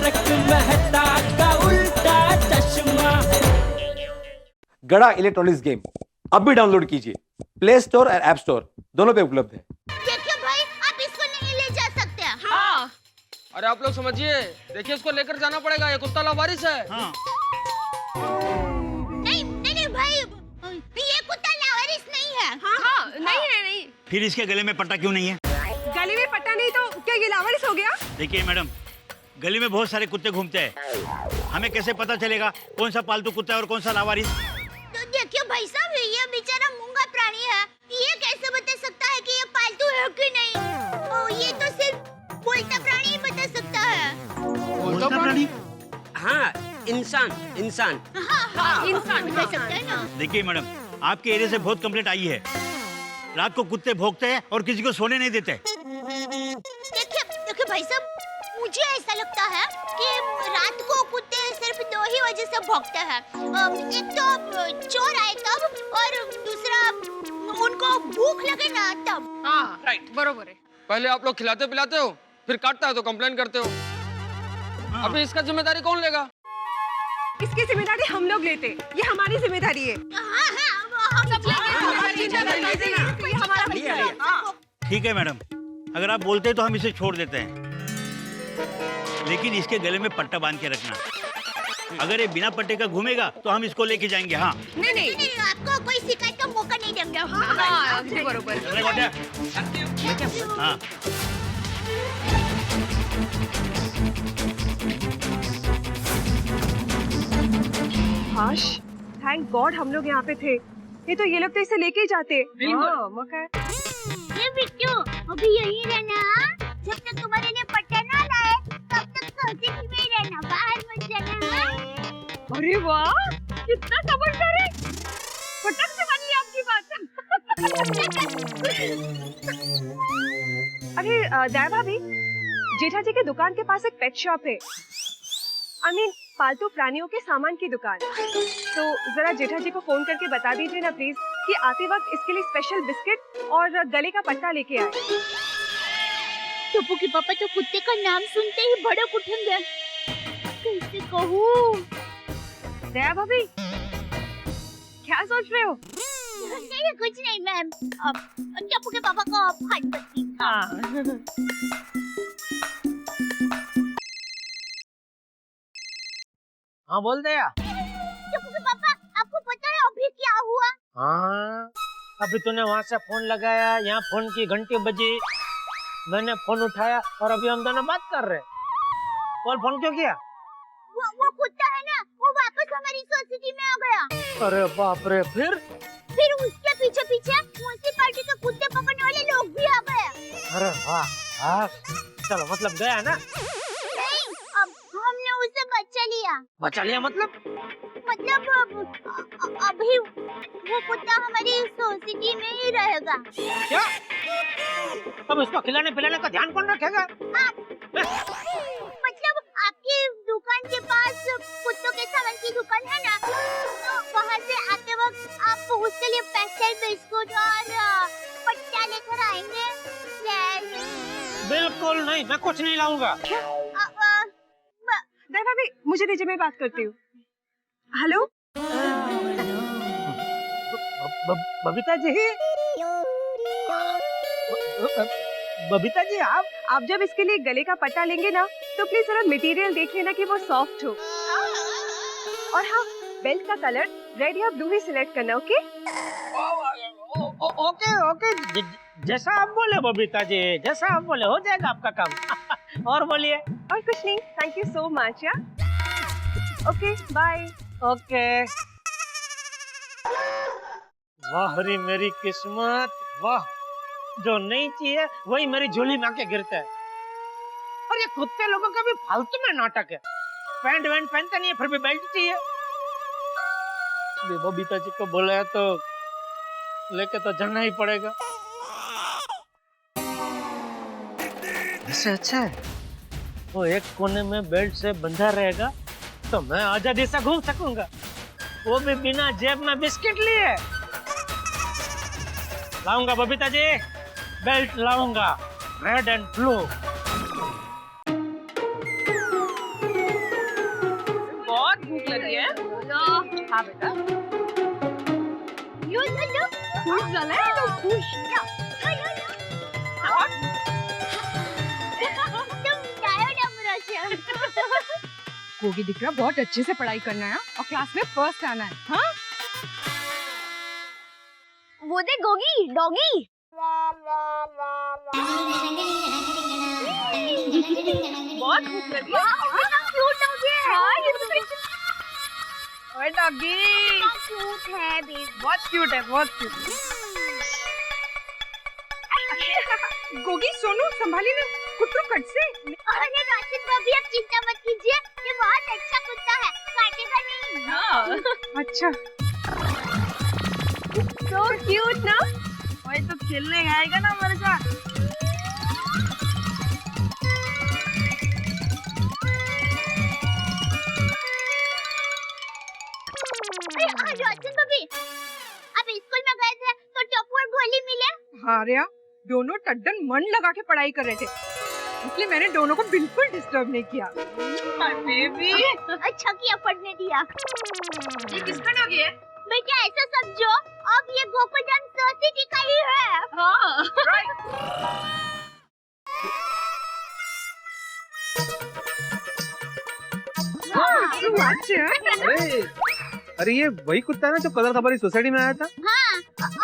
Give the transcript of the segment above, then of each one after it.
तारक मेहता का उल्टा चश्मा। गड़ा इलेक्ट्रॉनिक्स गेम अब भी डाउनलोड कीजिए, प्ले स्टोर और ऐप स्टोर दोनों पे उपलब्ध है। देखिए भाई, आप इसको नहीं ले जा सकते। हाँ। अरे आप लोग समझिए, देखिए इसको लेकर जाना पड़ेगा, ये कुत्ता लावारिस है। हाँ। नहीं नहीं नहीं भाई, ये कुत्ता लावारिस नहीं है। हाँ, नहीं। फिर इसके गले में पट्टा क्यों नहीं है? गले में पट्टा नहीं तो क्या ये लावारिस हो गया? देखिए मैडम, गली में बहुत सारे कुत्ते घूमते हैं, हमें कैसे पता चलेगा कौन सा पालतू कुत्ता है और कौन सा लावारिस? तो देखिए भाई साहब, ये बेचारा मूंगा प्राणी है, ये कैसे बता सकता है कि ये पालतू है कि नहीं? ये तो सिर्फ बोलता प्राणी ही बता सकता है। बोलता प्राणी? हाँ, इंसान। हाँ, इंसान बता सकता है ना। देखिए मैडम, आपके एरिया से बहुत कंप्लेंट आई है, रात को कुत्ते भौंकते हैं और किसी को सोने नहीं देते। देखिए भाई साहब, मुझे ऐसा लगता है कि रात को कुत्ते सिर्फ दो ही वजह से भौंकते हैं। एक तो चोर आए तब, और दूसरा उनको भूख लगे ना तब। हाँ, राइट, बरोबर है। पहले आप लोग खिलाते पिलाते हो, फिर काटता है तो कंप्लेन करते हो। अभी इसका जिम्मेदारी कौन लेगा? इसकी जिम्मेदारी हम लोग लेते, ये हमारी जिम्मेदारी है। ठीक है मैडम, अगर आप बोलते हैं तो हम इसे छोड़ देते हैं, लेकिन इसके गले में पट्टा बांध के रखना। अगर ये बिना पट्टे का घूमेगा तो हम इसको लेके जाएंगे। हाँ नहीं, आपको कोई शिकायत का मौका नहीं देंगे। हाँ, अगदी बरोबर। हाँ। हाश, थैंक गॉड हम लोग यहाँ पे थे, नहीं तो ये लोग तो इसे लेके ही जाते। हाँ, मौका है। ये बिट्टू, अभी यहीं रहना, जब तक तुम्हारे लिए पट्टा ना लाए तब तक सोसाइटी में ही रहना, बाहर मत जाना। अरे वाह, कितना समझदार है, फटक से मान ली आपकी बात। अरे दया भाभी, जेठा जी के दुकान के पास एक पेट शॉप है, I mean, पालतू प्राणियों के सामान की दुकान। तो जरा जेठा जी को फोन करके बता दीजिए ना प्लीज कि आते वक्त इसके लिए स्पेशल बिस्किट और गले का पट्टा लेके आए। टप्पू के पापा तो कुत्ते का नाम सुनते ही भड़क उठेंगे, कैसे कहूँ? दया भाभी, क्या सोच रहे हो? नहीं, कुछ नहीं मैम, टप्पू के पापा को हाथ बत्ती। हाँ बोल दे यार। टप्पू के पापा, आपको पता है अभी क्या हुआ? हाँ, अभी तूने वहाँ से फोन लगाया, यहाँ फोन की घंटी बजी, मैंने फोन उठाया और अभी हम दोनों बात कर रहे हैं। बोल, फोन क्यों किया? वो कुत्ता है ना, वो वापस हमारी सोसाइटी में आ गया। अरे बाप रे, फिर उसके पीछे पीछे म्युनिसिपैलिटी के कुत्ते पकड़ने वाले लोग भी आ गए। अरे वाह, हाँ, चलो मतलब गया ना? नहीं, अब हमने उसे बचा लिया मतलब अभी वो कुत्ता हमारी सोसाइटी में ही रहेगा। क्या? अब उसको खिलाने पिलाने का ध्यान कौन रखेगा? मतलब आपकी दुकान के पास कुत्तों के सामान की दुकान है ना, तो वहाँ से आते वक्त आप उसके लिए स्पेशल बिस्कुट और पट्टा लेकर आएंगे। बिल्कुल नहीं, मैं कुछ नहीं लाऊंगा। दया भाभी, मुझे दीजिए, मैं बात करती हूँ। हेलो बबीता जी, बबीता जी, आप जब इसके लिए गले का पट्टा लेंगे ना, तो प्लीज जरा मटेरियल देख लेना कि वो सॉफ्ट हो। और हाँ, बेल्ट का कलर रेड या ब्लू ही सिलेक्ट करना। ओके ओके, जैसा आप बोले बबीता जी, जैसा आप बोले, हो जाएगा आपका काम। और बोलिए। और कुछ नहीं, थैंक यू सो मच। या ओके, बाय। ओके। वाह रे मेरी किस्मत, वाह, जो नहीं चाहिए वही मेरी झोली में आके गिरता है। और ये कुत्ते लोगों का भी फालतू में नाटक है, पैंट वैंट पहनता नहीं है फिर भी बेल्ट चाहिए। बबीता जी को बोला है तो लेके तो जाना ही पड़ेगा। इससे अच्छा है वो एक कोने में बेल्ट से बंधा रहेगा तो मैं आजादी से घूम सकूंगा, वो भी बिना जेब में बिस्किट लिए। लाऊंगा बबीता जी, बेल्ट लाऊंगा, रेड एंड ब्लू। हाँ बेटा। लो लो लो। खुश झालाय तो खुश. तुम लायो ना मुझे. गोगी दिख रहा बहुत अच्छे से पढ़ाई करना है और क्लास में फर्स्ट आना है. हाँ वो दे गोगी डॉगी. बहुत खूब कर दिया. क्यूट डॉगी है. हाँ ये तो ओए डॉगी क्यूट है बेबी. बहुत क्यूट है बहुत क्यूट. गोगी सोनू संभाली ना कुत्तों कट से. अरे राशिद भाभी आप चिंता मत कीजिए. ये बहुत अच्छा कुत्ता है. काटेगा नहीं. हाँ अच्छा. So cute ना. ओए तो खेलने आएगा ना हमारे साथ. राशिद भाभी आप स्कूल में गए थे तो टप्पू और गोली मिले. हाँ रिया दोनों टड्डन मन लगा के पढ़ाई कर रहे थे इसलिए मैंने दोनों को बिल्कुल डिस्टर्ब नहीं किया. My baby. अच्छा किया पढ़ने दिया. ये किसका डॉगी है? बेटा ऐसा समझो अब ये गोकुलधाम सोसाइटी का ही है. हाँ अरे ये वही कुत्ता है ना जो कल हमारी सोसाइटी में आया था. हाँ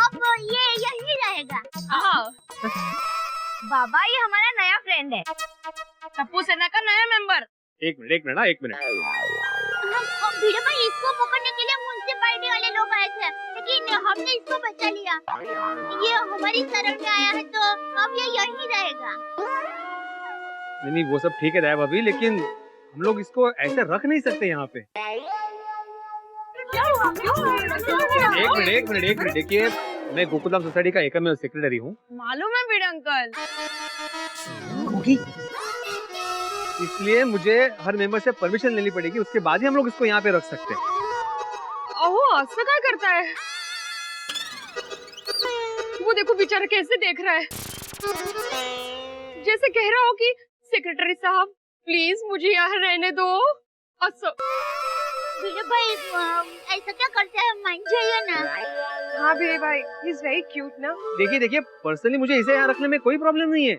अब ये यही रहेगा. हाँ बाबा ये हमारा नया फ्रेंड है. टप्पू सेना का नया मेंबर. एक मिनट हम भीड़ में इसको पकड़ने के लिए म्युनिसिपैलिटी वाले लोग आए थे लेकिन हमने इसको बचा लिया. ये हमारी शरण में आया है तो अब ये यही रहेगा. नहीं वो सब ठीक है राय भाभी लेकिन हम लोग इसको ऐसे रख नहीं सकते यहाँ पे. एक मिनट देखिए मैं गोकुलधाम सोसाइटी का एकमेव सेक्रेटरी हूँ. मालूम है बीड़ अंकल. इसलिए मुझे हर मेंबर से परमिशन लेनी पड़ेगी उसके बाद ही हम लोग इसको यहाँ पे रख सकते हैं. ओहो आस्था क्या करता है. वो देखो बेचारा कैसे देख रहा है जैसे कह रहा हो कि सेक्रेटरी साहब प्लीज मुझे यहाँ रहने दो. अच्छा भीड़ भाई ऐसा क्या करते हैं मान जाइए ना. हाँ भीड़ भाई ही इज वेरी क्यूट ना. देखिए पर्सनली मुझे इसे यहाँ रखने में कोई प्रॉब्लम नहीं है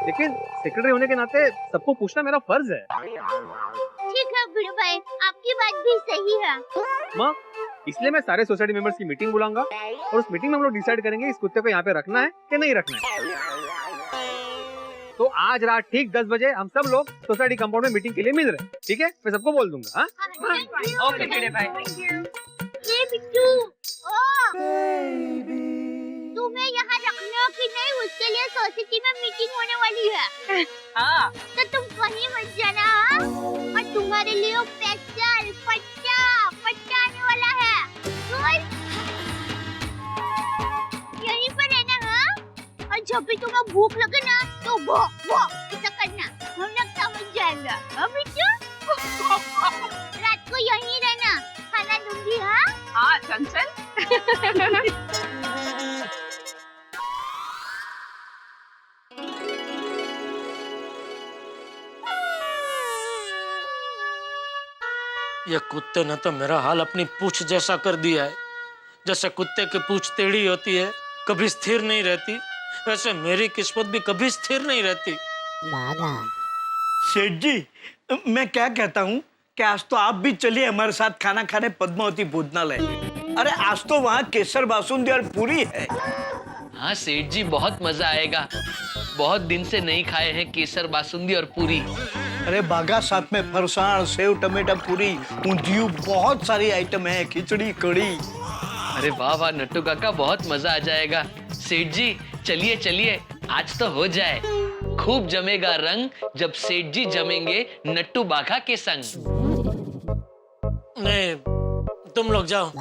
लेकिन सेक्रेटरी होने के नाते सबको पूछना मेरा फर्ज है. ठीक है भीड़ भाई आपकी बात भी सही है. माँ इसलिए मैं सारे सोसाइटी मेंबर्स की मीटिंग बुलाऊंगा और उस मीटिंग में हम लोग डिसाइड करेंगे इस कुत्ते को यहाँ पे रखना है कि नहीं रखना है. तो आज रात ठीक 10 बजे हम सब लोग सोसाइटी कंपाउंड में मीटिंग के लिए मिल रहे हैं. ठीक है मैं सबको बोल दूंगा. हाँ ओके भीड़ भाई थैंक यू. ये बिट्टू तुम्हें यहाँ रखना कि नहीं उसके लिए सोसाइटी में मीटिंग होने वाली है. हाँ तो तुम कहीं मत जाना. हाँ? और तुम्हारे लिए स्पेशल पट्टा आने वाला है. यहीं पर रहना. हाँ और जब भी तुम्हें भूख लगे ना तो वो ऐसा करना. हम लोग समझ जाएंगे. हाँ बिट्टू रात को यहीं रहना खाना दूंगी. हाँ हाँ चंचल. ये कुत्ते ने तो मेरा हाल अपनी पूंछ जैसा कर दिया है. जैसे कुत्ते की पूंछ टेढ़ी होती है कभी स्थिर नहीं रहती वैसे मेरी किस्मत भी कभी स्थिर नहीं रहती. सेठ जी मैं क्या कहता हूँ कि आज तो आप भी चलिए हमारे साथ खाना खाने पद्मावती भोजनालय. अरे आज तो वहाँ केसर बासुंदी और पूरी है. हाँ सेठ जी बहुत मजा आएगा. बहुत दिन से नहीं खाए हैं केसर बासुंदी और पूरी. अरे बागा साथ में फरसाण सेव टमाटर पूरी ऊंधियू बहुत सारी आइटम है. खिचड़ी कड़ी. अरे वाह वाह नट्टू काका बहुत मजा आ जाएगा. सेठ जी चलिए चलिए आज तो हो जाए. खूब जमेगा रंग जब सेठ जी जमेंगे नट्टू बाघा के संग. नहीं तुम लोग जाओ.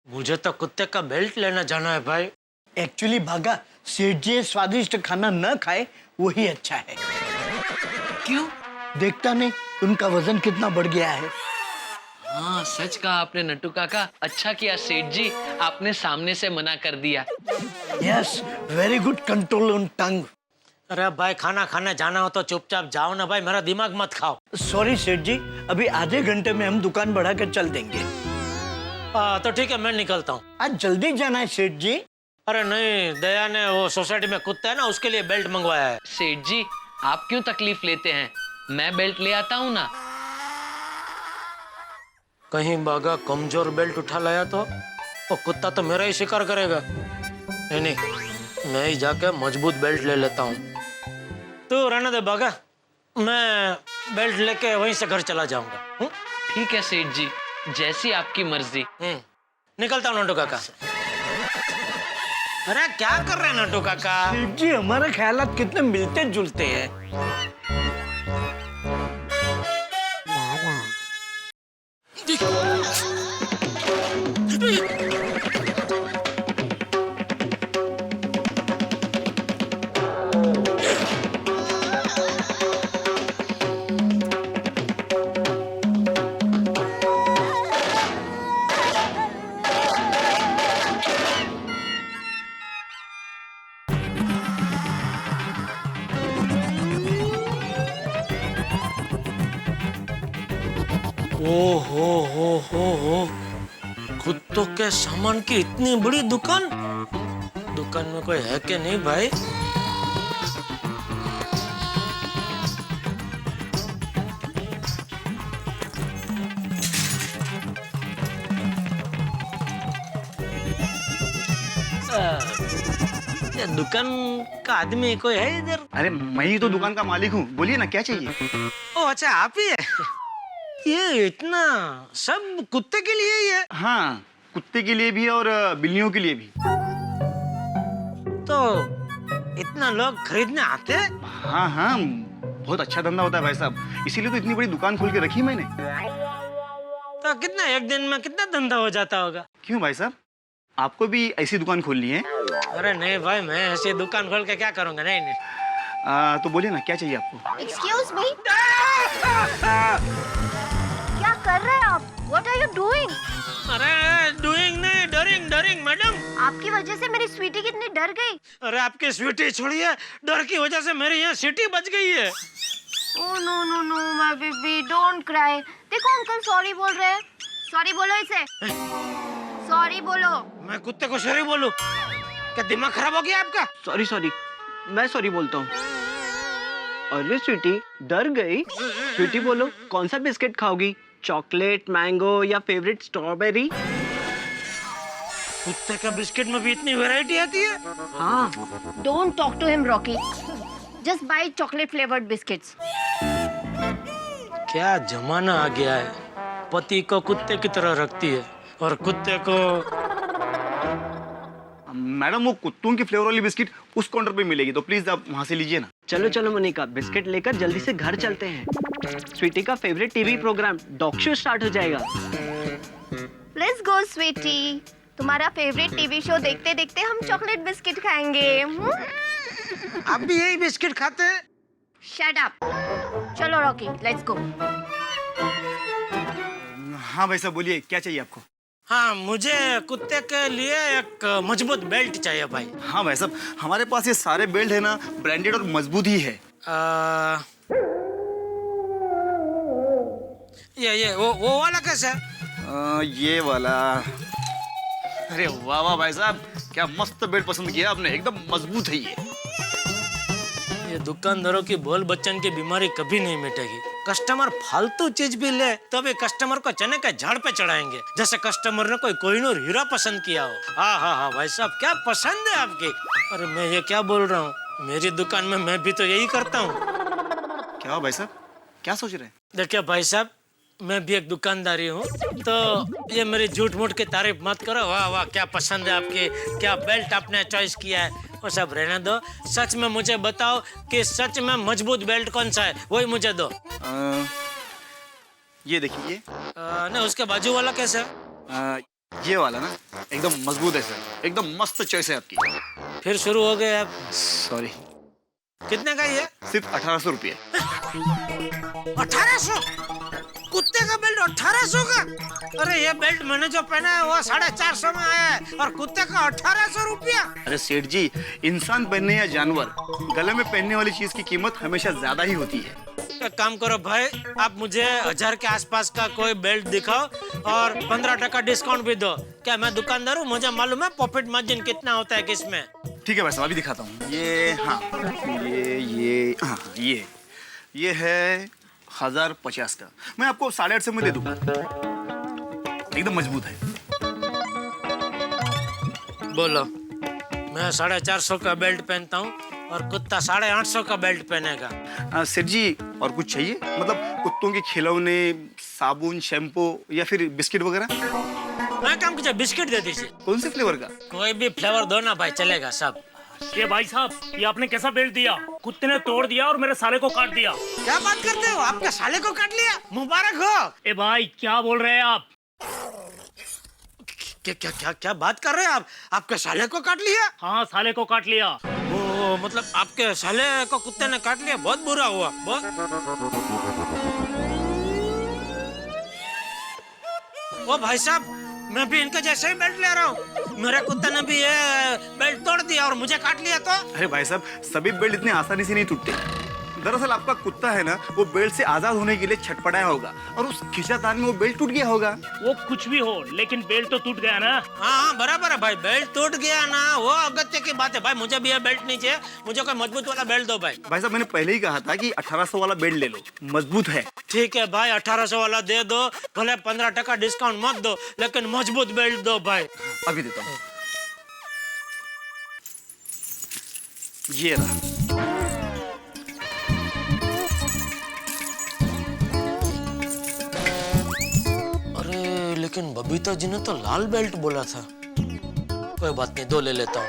मुझे तो कुत्ते का बेल्ट लेना जाना है भाई. एक्चुअली भागा सेठ जी स्वादिष्ट खाना न खाए वही अच्छा है. क्यों देखता नहीं उनका वजन कितना बढ़ गया है. हाँ सच कहा आपने नट्टू काका. अच्छा किया सेठ जी आपने सामने से मना कर दिया. Yes very good control on टंग. अरे भाई खाना खाने जाना हो तो चुपचाप जाओ ना भाई. मेरा दिमाग मत खाओ. सॉरी सेठ जी अभी आधे घंटे में हम दुकान बढ़ा कर चल देंगे. तो ठीक है, मैं निकलता हूँ। आज जल्दी जाना है सेठ जी। अरे नहीं, दया ने वो सोसाइटी में कुत्ता है ना, उसके लिए बेल्ट मंगवाया है। सेठ जी, आप क्यों तकलीफ लेते हैं? मैं बेल्ट ले आता हूँ ना। कहीं बागा कमजोर बेल्ट उठा लाया तो वो कुत्ता तो मेरा ही शिकार करेगा। नहीं नहीं, मैं ही जाके मजबूत बेल्ट ले लेता हूँ। तो रहने दे बागा, मैं बेल्ट लेके वहीं से घर चला जाऊंगा। ठीक है सेठ जी, जैसी आपकी मर्जी। निकलता हूँ नटू काका। अरे क्या कर रहे हैं नटू काका? सेठ जी, हमारे ख्यालात कितने मिलते जुलते हैं। हो कुत्तों के सामान की इतनी बड़ी दुकान। दुकान में कोई है कि नहीं भाई? ये दुकान का आदमी कोई है इधर? अरे मैं ही तो दुकान का मालिक हूँ, बोलिए ना क्या चाहिए। ओ अच्छा, आप ही है। ये इतना सब कुत्ते के लिए ही है? हाँ, कुत्ते के लिए भी और बिल्लियों के लिए भी। तो इतना लोग खरीदने आते हैं? हाँ हाँ, बहुत अच्छा धंधा होता है भाई साहब, इसीलिए तो इतनी बड़ी दुकान खोल के रखी मैंने। तो कितना एक दिन में कितना धंधा हो जाता होगा? क्यों भाई साहब, आपको भी ऐसी दुकान खोलनी है? अरे नहीं भाई, मैं ऐसी दुकान खोल के क्या करूंगा? नहीं नहीं। तो बोलिए ना क्या चाहिए आपको। एक्सक्यूज मी, क्या कर रहे हैं आप? What are you doing? अरे डूइंग नहीं, डरिंग डरिंग मैडम। आपकी वजह से मेरी स्वीटी कितनी डर गई। अरे आपकी स्वीटी छोड़िए, डर की वजह से मेरी यहाँ सीटी बच गई है। Oh no no no my baby, don't cry. देखो अंकल सॉरी बोल रहे हैं। सॉरी बोलो इसे। सॉरी बोलो। मैं कुत्ते को सॉरी बोलूं? क्या दिमाग खराब हो गया आपका? सॉरी सॉरी, मैं सॉरी बोलता हूँ। अरे स्वीटी, डर गई? स्वीटी बोलो, कौन सा बिस्किट खाओगी? चॉकलेट, मैंगो या फेवरेट स्ट्रॉबेरी? कुत्ते का बिस्किट में भी इतनी वैरायटी आती है? हाँ। Don't talk to him, Rocky. Just buy chocolate flavored biscuits. क्या जमाना आ गया है। पति को कुत्ते की तरह रखती है और कुत्ते को। मैडम, वो कुत्तों की फ्लेवर वाली बिस्किट उस काउंटर पे मिलेगी, तो प्लीज आप वहाँ से लीजिए ना। चलो चलो मोनिका, बिस्किट लेकर जल्दी से घर चलते हैं। स्वीटी का favourite TV programme dog show start हो जाएगा। Let's go, sweetie. तुम्हारा फेवरेट टीवी शो देखते देखते हम चॉकलेट बिस्किट खाएंगे। आप भी यही बिस्किट खाते हैं? Shut up. चलो रॉकी, let's go. हाँ भाई साहब, बोलिए क्या चाहिए आपको। हाँ, मुझे कुत्ते के लिए एक मजबूत बेल्ट चाहिए भाई। हाँ भाई साहब, हमारे पास ये सारे बेल्ट है ना, ब्रांडेड और मजबूत ही है। ये वो वाला कैसा है? ये वाला। अरे वाह वाह भाई साहब, क्या मस्त बेल्ट पसंद किया आपने, एकदम मजबूत है ये दुकानदारों की बोल बच्चन की बीमारी कभी नहीं मिटेगी। कस्टमर फालतू चीज भी ले तो भी कस्टमर को चने के झाड़ पे चढ़ाएंगे, जैसे कस्टमर ने कोई कोहिनूर हीरा पसंद किया हो। हाँ हाँ हाँ भाई साहब, क्या पसंद है आपकी? अरे मैं ये क्या बोल रहा हूँ, मेरी दुकान में मैं भी तो यही करता हूँ। क्या भाई साहब, क्या सोच रहे हैं? देखिए भाई साहब, मैं भी एक दुकानदारी हूँ, तो ये मेरी झूठ मूठ की तारीफ मत करो। वाह वाह, क्या पसंद है आपकी, क्या बेल्ट आपने चॉइस किया है, वो सब रहने दो। सच में मुझे बताओ कि सच में मजबूत बेल्ट कौन सा है, वही मुझे दो। ये देखिए। नहीं, उसके बाजू वाला कैसा है? ये वाला ना एकदम मजबूत है सर, एकदम मस्त चॉइस है आपकी। फिर शुरू हो गए आप। सॉरी। कितने का ये? सिर्फ 1800 रुपये। 1800? कुत्ते का बेल्ट 1800 का? अरे ये बेल्ट मैंने जो पहना है वो 450 में आया है और कुत्ते का 1800 रुपया। अरे सेठ जी, इंसान पहनने या जानवर, गले में पहनने वाली चीज की कीमत हमेशा ज्यादा ही होती है। एक काम करो भाई, आप मुझे 1000 के आसपास का कोई बेल्ट दिखाओ और 15% डिस्काउंट भी दो। क्या मैं दुकानदार हूँ, मुझे मालूम है प्रॉफिट मार्जिन कितना होता है किसमें। ठीक है भाई साहब, अभी दिखाता हूँ। ये हाँ, ये है 1050 का। मैं आपको 850 में दे दूंगा, एकदम मजबूत है। बोलो, मैं 450 का बेल्ट पहनता हूँ और कुत्ता 850 का बेल्ट पहनेगा। सेठ जी, और कुछ चाहिए? मतलब कुत्तों के खिलौने, साबुन, शैम्पू या फिर बिस्किट वगैरह? मैं काम कीजिए, बिस्किट दे दीजिए। कौन से फ्लेवर का? कोई भी फ्लेवर दो ना भाई, चलेगा सब। ये भाई साहब, ये आपने कैसा बेल्ट दिया? कुत्ते ने तोड़ दिया और मेरे साले को काट दिया। क्या बात करते हो, आपके साले को काट लिया? मुबारक हो। ए भाई, क्या बोल रहे हैं आप? क्या बात कर रहे हैं आप? आपके साले को काट लिया? हाँ, साले को काट लिया। वो मतलब आपके साले को कुत्ते ने काट लिया, बहुत बुरा हुआ। बहुत। ओ भाई साहब, मैं भी इनके जैसे ही बेल्ट ले रहा हूँ। मेरे कुत्ते ने भी ये बेल्ट तोड़ दिया और मुझे काट लिया तो। अरे भाई साहब, सभी बेल्ट इतनी आसानी से नहीं टूटते। दरअसल आपका कुत्ता है ना, वो बेल्ट से आजाद होने के लिए छटपटाया होगा और उस खिंचातान में वो बेल्ट टूट गया होगा। वो कुछ भी हो, लेकिन बेल्ट तो टूट गया ना। हाँ बराबर है भाई, बेल्ट टूट गया ना, वो अगत्य की बात है भाई। मुझे भी ये बेल्ट नहीं चाहिए, मुझे कोई मजबूत वाला बेल्ट दो भाई। भाई साहब, मैंने पहले ही कहा था कि 1800 वाला बेल्ट ले लो, मजबूत है। ठीक है भाई, 1800 वाला दे दो, भले 15% डिस्काउंट मत दो, लेकिन मजबूत बेल्ट दो भाई। अभी देता हूँ। ये रहा। लेकिन बबीता जी ने तो लाल बेल्ट बोला था। कोई बात नहीं, दो ले लेता हूँ।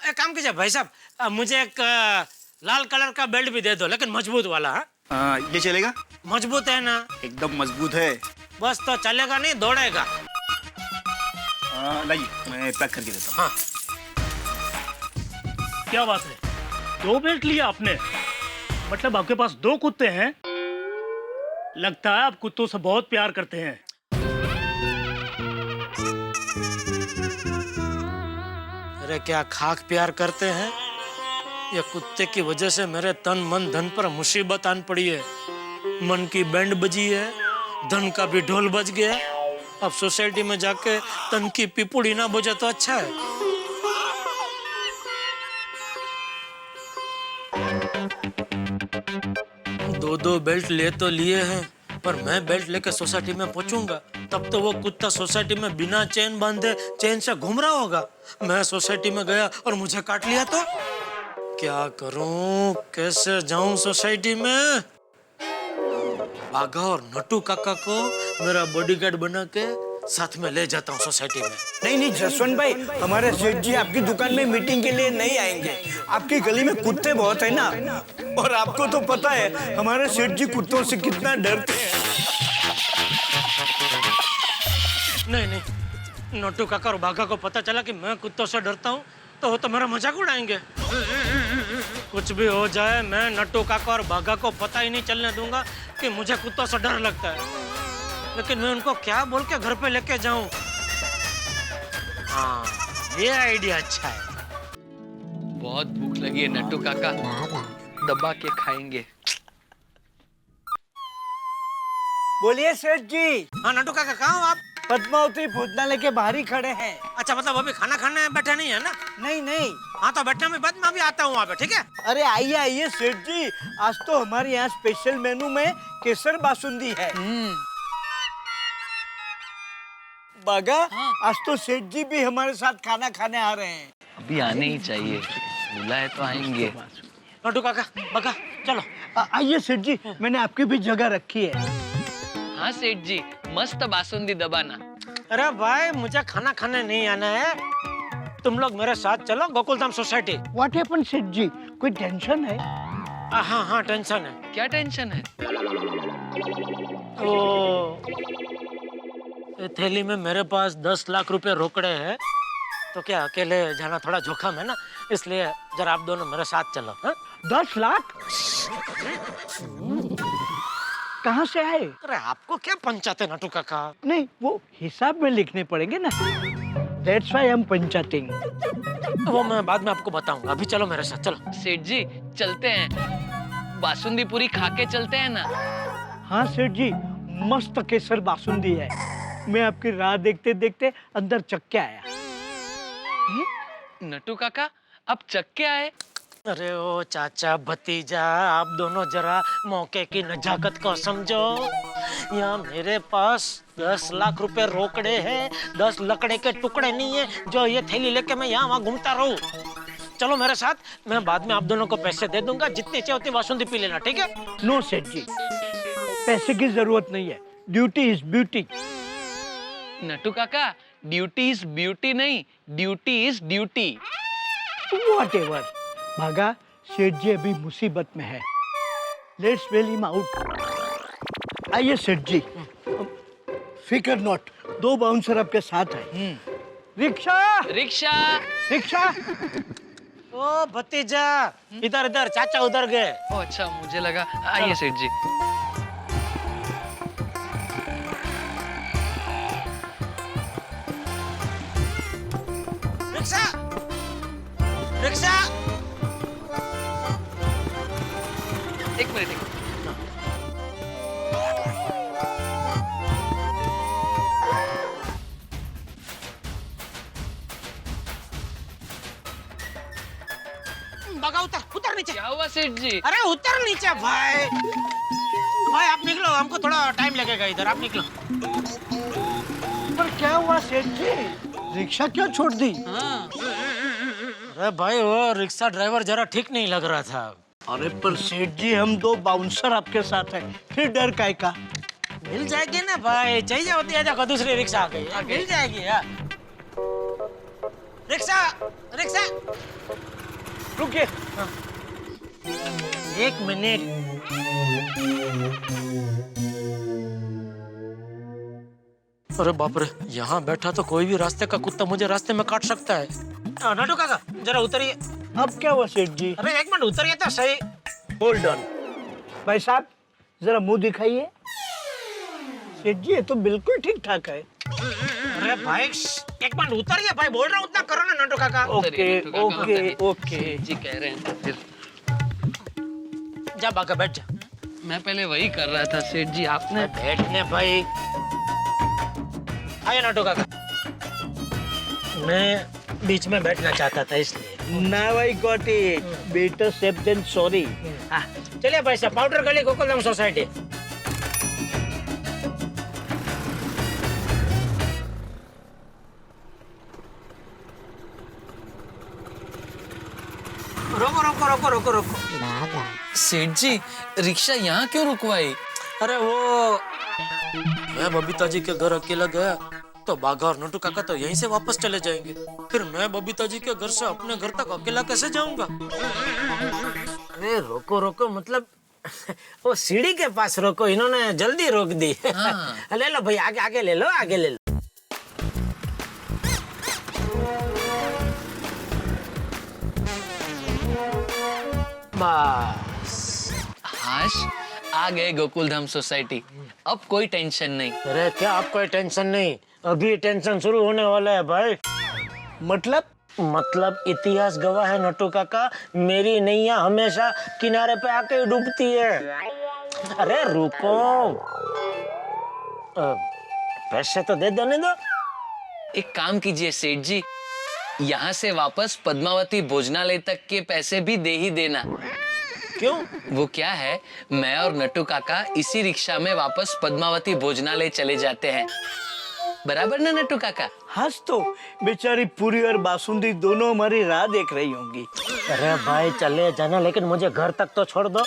एक काम कीजिए भाई साहब, मुझे एक लाल कलर का बेल्ट भी दे दो, लेकिन मजबूत वाला। ये चलेगा? मजबूत है ना? एकदम मजबूत है। बस तो चलेगा नहीं, दौड़ेगा। लाइए, मैं पैक करके देता हूँ। हाँ। क्या बात है, 2 बेल्ट लिया आपने? मतलब आपके पास 2 कुत्ते हैं? लगता है आप कुत्तों से बहुत प्यार करते हैं। अरे क्या खाक प्यार करते हैं? ये कुत्ते की वजह से मेरे तन मन धन पर मुसीबत आन पड़ी है। मन की बैंड बजी है, धन का भी ढोल बज गया। अब सोसाइटी में जाके तन की पिपुड़ी ना बजे तो अच्छा है। दो बेल्ट ले तो लिए हैं, पर मैं बेल्ट लेकर सोसाइटी में पहुंचूंगा, तब तो वो कुत्ता सोसाइटी में बिना चेन बांधे चेन से घूम रहा होगा। मैं सोसाइटी में गया और मुझे काट लिया तो क्या करूं, कैसे जाऊं सोसाइटी में? बाघा और नट्टू काका को मेरा बॉडीगार्ड बना के साथ में ले जाता हूँ सोसाइटी में। नहीं जसवंत भाई, हमारे सेठ जी आपकी दुकान में मीटिंग के लिए नहीं आएंगे। आपकी गली में कुत्ते बहुत है ना, और आपको तो पता है हमारे सेठ जी कुत्तों से कितना डरते हैं। नहीं, नट्टू काका और बाघा को पता चला कि मैं कुत्तों से डरता हूँ तो वो तो मेरा मजाक उड़ाएंगे। कुछ भी हो जाए, मैं नट्टू काका और बाघा को पता ही नहीं चलने दूंगा कि मुझे कुत्तों से डर लगता है। लेकिन मैं उनको क्या बोल के घर पे लेके जाऊं? हाँ, ये आइडिया अच्छा है। बहुत भूख लगी है नट्टू काका, दबा के खाएंगे। बोलिए सेठ जी। हाँ नट्टू काका, कहाँ हो आप? पद्मावती भोजनालय के बाहर ही खड़े हैं। अच्छा, मतलब अभी खाना खाने बैठे नहीं है ना? नहीं। हाँ तो बैठने में बाद मैं भी आता हूँ वहाँ पे, ठीक है? अरे आइए सेठ जी, आज तो हमारे यहाँ स्पेशल मेनू में केसर बासुंदी है। बागा, आज तो सेठ जी भी हमारे साथ खाना खाने आ रहे हैं। अभी आने ही चाहिए, बुला है तो आएंगे। नट्टू काका, बाघा, चलो। आइए सेठ जी, मैंने आपकी भी जगह रखी है। हाँ सेठ जी, मस्त बासुंदी दबाना। अरे भाई, मुझे खाना खाने नहीं आना है, तुम लोग मेरे साथ चलो गोकुलधाम सोसाइटी। व्हाट हैपन सेठ जी, कोई टेंशन है? हाँ टेंशन है। क्या टेंशन है? ओ, थैली में मेरे पास 10 लाख रुपए रोकड़े हैं, तो क्या अकेले जाना थोड़ा जोखिम है ना, इसलिए जरा आप दोनों मेरे साथ चलो। हा? 10 लाख कहाँ से आए? अरे आपको क्या पंचाते नट्टू काका? नहीं, वो हिसाब में लिखने पड़ेंगे ना, That's why I'm पंचाटिंग। वो मैं बाद में आपको बताऊंगा, अभी चलो मेरे साथ, चलो। सेठ जी चलते हैं। बासुंदी पूरी खा के चलते हैं ना। हाँ सेठ जी, मस्त केसर बासुंदी है। मैं आपकी राह देखते देखते अंदर चख के आया। नट्टू काका आप चख के आए? अरे ओ चाचा भतीजा, आप दोनों जरा मौके की नजाकत को समझो। यहाँ मेरे पास 10 लाख रुपए रोकड़े हैं, 10 लकड़े के टुकड़े नहीं है जो ये थैली लेके मैं यहाँ वहाँ घूमता रहूं। चलो मेरे साथ, मैं बाद में आप दोनों को पैसे दे दूंगा, जितनी चाहिए उतनी बासुंदी पी लेना, ठीक है? नो सेठ जी, पैसे की जरूरत नहीं है। Duty is beauty. Nattu Kaka, duty is beauty नहीं, duty is duty. Whatever. Bagha, Seth ji अभी मुसीबत में है। लेट्स बेल हिम आउट। आइए सेठ जी, फिकर नॉट, 2 बाउंसर आपके साथ हैं। Rickshaw rickshaw rickshaw. ओ भतीजा, इधर इधर, चाचा उधर गए। ओ अच्छा, मुझे लगा। आइए सेठ जी। Rickshaw, rickshaw. एक मिनट। बगा उतर, उतर नीचे। क्या हुआ सेठ जी? अरे उतर नीचे भाई। भाई आप निकलो, हमको थोड़ा टाइम लगेगा इधर, आप निकलो। पर क्या हुआ सेठ जी, रिक्शा क्यों छोड़ दी? अरे भाई वो रिक्शा ड्राइवर जरा ठीक नहीं लग रहा था। अरे पर सेठ जी, हम 2 बाउंसर आपके साथ हैं, फिर डर काय का? मिल जाएगी ना भाई, चाहिए होती है। देखो दूसरी रिक्शा आ गई, मिल जाएगी यार। Rickshaw, rickshaw. रुकिए। 1 मिनट। अरे बाप रे, यहाँ बैठा तो कोई भी रास्ते का कुत्ता मुझे रास्ते में काट सकता है। नट्टू काका जरा उतरिए। अब क्या हुआ सेठ जी? अरे 1 मिनट उतरिए तो सही। Hold on. भाई साहब, जरा मुंह दिखाइए। सेठ जी, ये तो बिल्कुल ठीक ठाक है। अरे भाई 1 मिनट उतरिए भाई, बोल रहा हूँ उतना करो ना नट्टू काका। Okay okay okay. सेठ जी कह रहे हैं फिर। जा बाका बैठ जा। मैं पहले वही कर रहा था सेठ जी, आपने। बैठने भाई। आइए नट्टू काका, मैं बीच में बैठना चाहता था इसलिए। Now I got it. Better safe than sorry. हाँ, चलिए भाई साहब, पाउडर गली गोकुलधाम सोसाइटी। रोको रोको रोको रोको रोको। सेठ जी, रिक्शा यहाँ क्यों रुकवाई? अरे वो मैं बबीता जी के घर अकेला गया तो बाघा और नट्टू काका तो यहीं से वापस चले जाएंगे, फिर मैं बबीता जी के घर से अपने घर तक अकेला कैसे जाऊंगा? अरे रोको रोको मतलब वो सीढ़ी के पास रोको, इन्होंने जल्दी रोक दी। हाँ। ले लो भाई, आगे आगे ले लो, आगे ले लो। बस हाश, आ गए गोकुलधाम सोसाइटी। अब कोई टेंशन नहीं। अरे क्या आप कोई टेंशन नहीं, अभी टेंशन शुरू होने वाला है भाई। मतलब इतिहास गवाह है नट्टू काका, मेरी नैया हमेशा किनारे पे आके डूबती है। अरे रुको, पैसे तो दे देने दो। एक काम कीजिए सेठ जी, यहाँ से वापस पद्मावती भोजनालय तक के पैसे भी दे ही देना। क्यों? वो क्या है, मैं और नट्टू काका इसी रिक्शा में वापस पद्मावती भोजनालय चले जाते हैं। बराबर ना नट्टू काका? हंस तो बेचारी पूरी और बासुंदी दोनों हमारी राह देख रही होंगी। अरे भाई चले जाना, लेकिन मुझे घर तक तो छोड़ दो।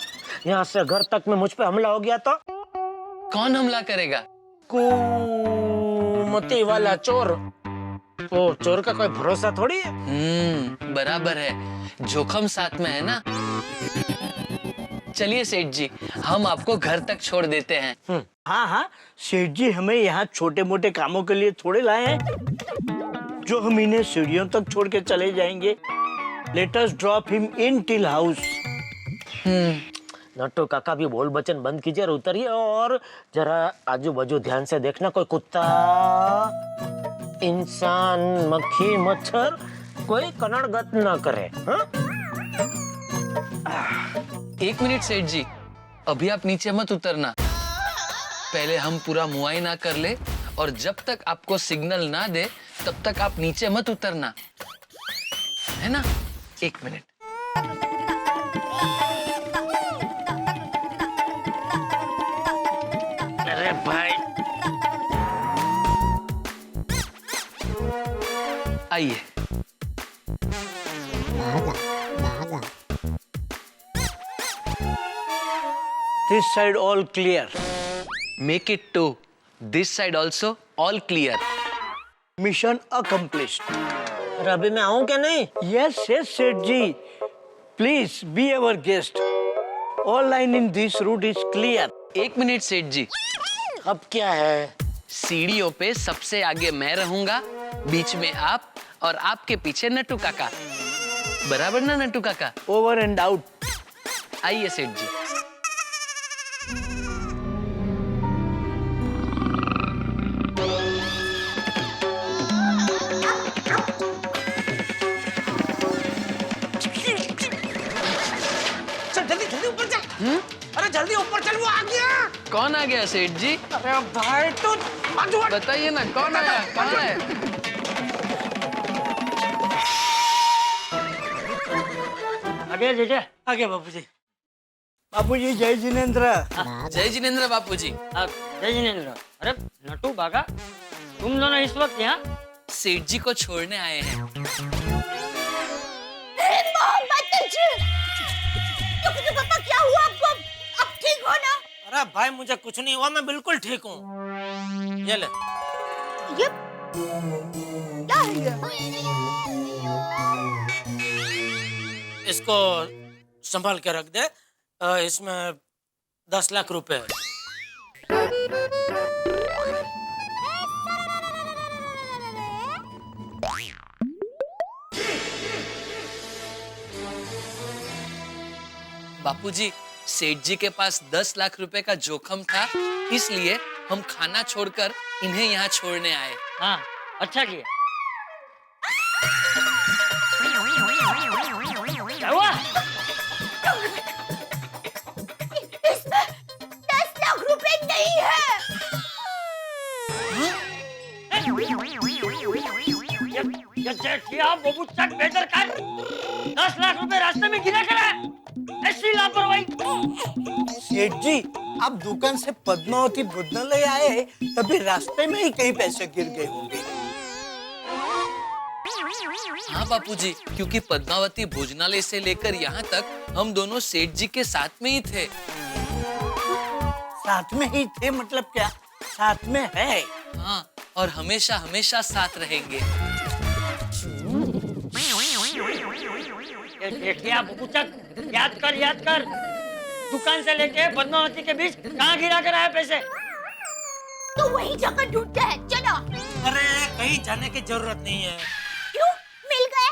यहाँ से घर तक में मुझ पे हमला हो गया तो? कौन हमला करेगा? कुमती वाला चोर। वो चोर का कोई भरोसा थोड़ी है। बराबर है, जोखम साथ में है ना। चलिए सेठ जी, हम आपको घर तक छोड़ देते हैं। हाँ हाँ सेठ जी, हमें यहाँ छोटे मोटे कामों के लिए थोड़े लाए हैं जो हम इन्हें सीढ़ियों तक छोड़ के चले जाएंगे। Let us drop him in till house. Nattu काका भी बोल बचन बंद कीजिए और उतरिए, और जरा आजू बाजू ध्यान से देखना, कोई कुत्ता, इंसान, मक्खी, मच्छर कोई कनड़गत ना करे। हाँ? एक मिनट सेठ जी, अभी आप नीचे मत उतरना। पहले हम पूरा मुआयना कर ले और जब तक आपको सिग्नल ना दे तब तक आप नीचे मत उतरना, है ना? एक मिनट। अरे भाई, आइए। This side all clear. Make it 2. This side also all clear. Mission accomplished. अरे अभी मैं आऊं क्या नहीं? Yes, yes, Seth ji. Please be our guest. All line in this route is clear. एक मिनट सेठ जी, अब क्या है? सीढ़ियों पे सबसे आगे मैं रहूंगा, बीच में आप और आपके पीछे नट्टू काका। बराबर ना नट्टू काका? Over and out. आइए सेठ जी। चल जल्दी जल्दी ऊपर चल। अरे जल्दी ऊपर चल, वो आ गया। कौन आ गया सेठ जी? अरे भाई तू बताइए ना, कौन आया? कौन है? आगे जेठे, आगे बाबूजी। बाबूजी जय जिनेन्द्र। जय जिनेन्द्र बापूजी। जय जिनेन्द्र। अरे नटू बागा, तुम दोनों इस वक्त यहाँ? सेठ जी को छोड़ने आए हैं। तो पापा क्या हुआ आपको? अब ठीक हो ना? अरे भाई मुझे कुछ नहीं हुआ, मैं बिल्कुल ठीक हूँ। ये ले। ये क्या है ये? इसको संभाल के रख दे। इसमें 10 लाख रुपए है। बापूजी, सेठ जी के पास 10 लाख रुपए का जोखम था, इसलिए हम खाना छोड़कर इन्हें यहाँ छोड़ने आए। हाँ, अच्छा किया। क्या हुआ? इसमें 10 लाख रुपए नहीं है। ये जेठिया बबूचक बेदरकार 10 लाख रुपए रास्ते में गिरा कर है। ऐसी लापरवाही। सेठ जी, आप दुकान से पद्मावती भोजनालय आए तभी रास्ते में ही कहीं पैसे गिर गए होंगे। हाँ बापूजी, क्योंकि पद्मावती भोजनालय से लेकर यहाँ तक हम दोनों सेठ जी के साथ में ही थे। साथ में ही थे मतलब क्या? साथ में है। हाँ, और हमेशा हमेशा साथ रहेंगे। जेठिया बबूचक, याद कर। दुकान से लेके पद्मावती के बीच कहाँ गिरा कर आया पैसे? तो वही जगह ढूंढते हैं, चलो। अरे कहीं जाने की जरूरत नहीं है। क्यों? मिल गए?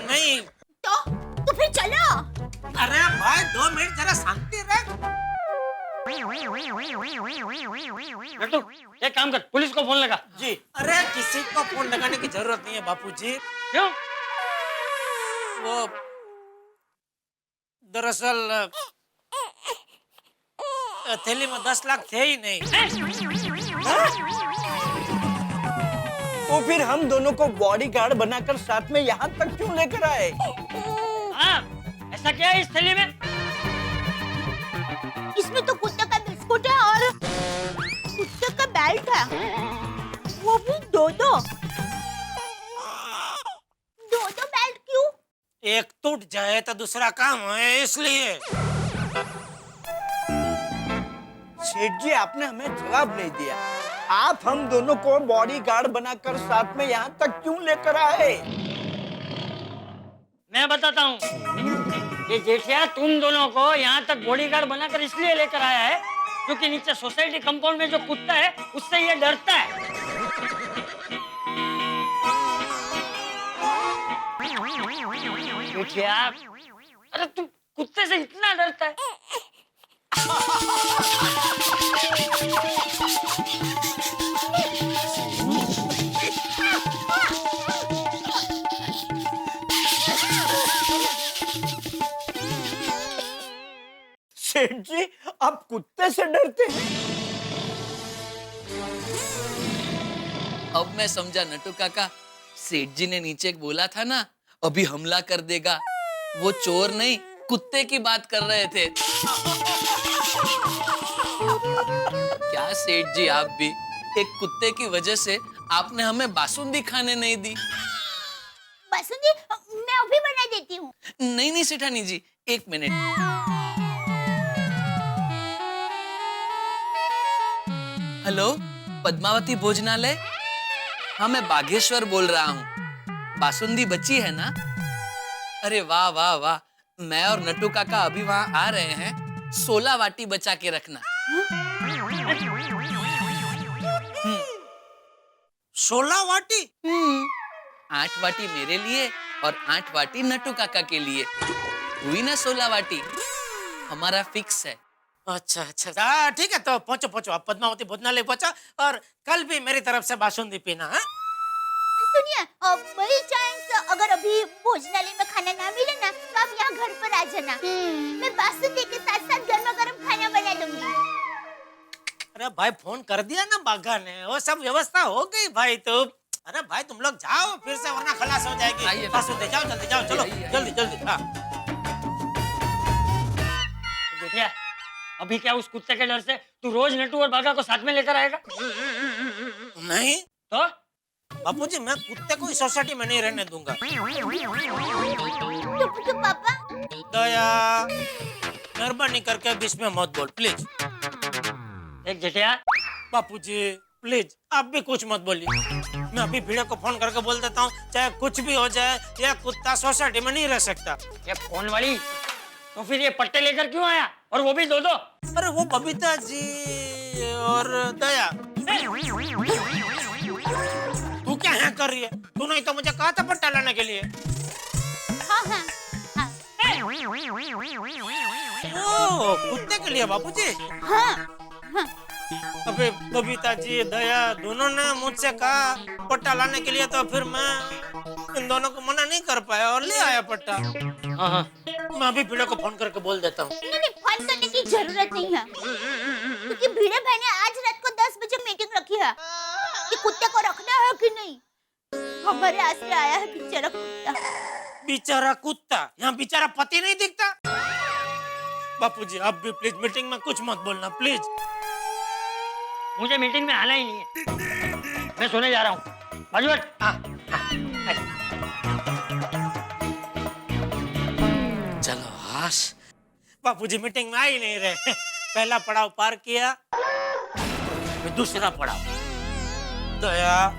नहीं। तो फिर चलो। अरे भाई 2 मिनट जरा शांति रख। नट्टू, एक काम कर, पुलिस को फोन लगा। जी। अरे किसी को फोन लगाने की जरूरत नहीं है बापूजी। क्यों? वो दरअसल थैली में 10 लाख थे ही नहीं। तो फिर हम दोनों को बॉडीगार्ड बनाकर साथ में यहाँ तक क्यों लेकर आए? हाँ, ऐसा क्या है इस थैली में? इसमें तो कुत्ते का बिस्कुट है और कुत्ते का बेल्ट है, वो भी दो बेल्ट क्यों? एक टूट जाए तो दूसरा काम है, इसलिए। सेठ जी, आपने हमें जवाब नहीं दिया। आप हम दोनों को बॉडीगार्ड बनाकर साथ में यहाँ तक क्यों लेकर आए? मैं बताता हूँ। ये जेठिया तुम दोनों को यहाँ तक बॉडीगार्ड बनाकर इसलिए लेकर आया है क्योंकि नीचे सोसाइटी कंपाउंड में जो कुत्ता है उससे ये डरता है। जेठिया, अरे तुम कुत्ते से इतना डरता है? आप कुत्ते से डरते हैं? अब मैं समझा नट्टू काका, सेठ जी ने नीचे बोला था ना अभी हमला कर देगा, वो चोर नहीं कुत्ते की बात कर रहे थे। क्या सेठ जी, आप भी एक कुत्ते की वजह से आपने हमें बासुंदी खाने नहीं दी। बासुंदी मैं अभी बना देती हूँ। नहीं नहीं सेठानी जी, एक मिनट। हेलो, पद्मावती भोजनालय? हाँ, मैं बागेश्वर बोल रहा हूँ। बासुंदी बची है ना? अरे वाह वाह वाह, मैं और नट्टू काका अभी वहाँ आ रहे हैं, 16 वाटी बचा के रखना। 16 वाटी? 8 वाटी मेरे लिए और 8 वाटी नट्टू काका के लिए, हुई ना 16 वाटी? हमारा फिक्स है। अच्छा अच्छा, हाँ ठीक है, तो पहुंचो पहुंचो, आप पद्मावती भोजनालय पहुंचो और कल भी मेरी तरफ से बासुंदी पीना। हाँ? सुनिए, बाई चांस अगर अभी भोजनालय में खाना ना मिले ना तो आप यहाँ घर पर आ जाना। मैं बासुंदी के साथ साथ गर्मा गर्म खाना बना दूंगी। अरे भाई, फोन कर दिया ना बागा ने, वो सब व्यवस्था हो गई भाई। तो अरे भाई तुम लोग जाओ फिर से, वरना खलास हो जाएगी। बासुंदी जाओ, जल्दी जाओ, चलो जल्दी जल्दी। हाँ देखिए, अभी क्या उस कुत्ते के डर से तू रोज नट्टू और बागा को साथ में लेकर आएगा? नहीं तो बापूजी, मैं कुत्ते को इस सोसाइटी में नहीं रहने दूंगा। तो पापा, दया, मेहरबानी करके बीच में मत बोल प्लीज। एक जेठिया, बापूजी प्लीज आप भी कुछ मत बोलिए। मैं अभी भिड़े को फोन करके बोल देता हूँ, चाहे कुछ भी हो जाए, यह कुत्ता सोसाइटी में नहीं रह सकता। ये फोन वाली, तो फिर ये पट्टे लेकर क्यों आया, और वो भी दो? अरे वो बबीता जी और दया, तू क्या यहाँ कर रही है? तू नहीं तो मुझे कहा था पट्टा लाने के लिए। हाँ हाँ हाँ। ओ, कुत्ते के लिए बापूजी? हाँ हाँ। अबे बबीता जी, दया दोनों ने मुझसे कहा पट्टा लाने के लिए, तो फिर मैं इन दोनों को मना नहीं कर पाया और ले आया पट्टा। हाँ। मैं अभी भिड़े को फोन करके बोल देता हूँ। नहीं, फोन करने की जरूरत नहीं है, क्योंकि भिड़े भाई ने आज रात को 10 बजे मीटिंग रखी है कि कुत्ते को रखना है कि नहीं। हमारे आसरे आया है बेचारा कुत्ता। बेचारा कुत्ता? यहाँ बेचारा पति नहीं दिखता? बापूजी आप भी प्लीज मीटिंग में कुछ मत बोलना प्लीज। मुझे मीटिंग में आना ही नहीं है, मैं सोने जा रहा हूँ। बाजूबट। चलो हाश, बापूजी मीटिंग में आ ही नहीं रहे। पहला पड़ाव पार किया, दूसरा पड़ाव। दया,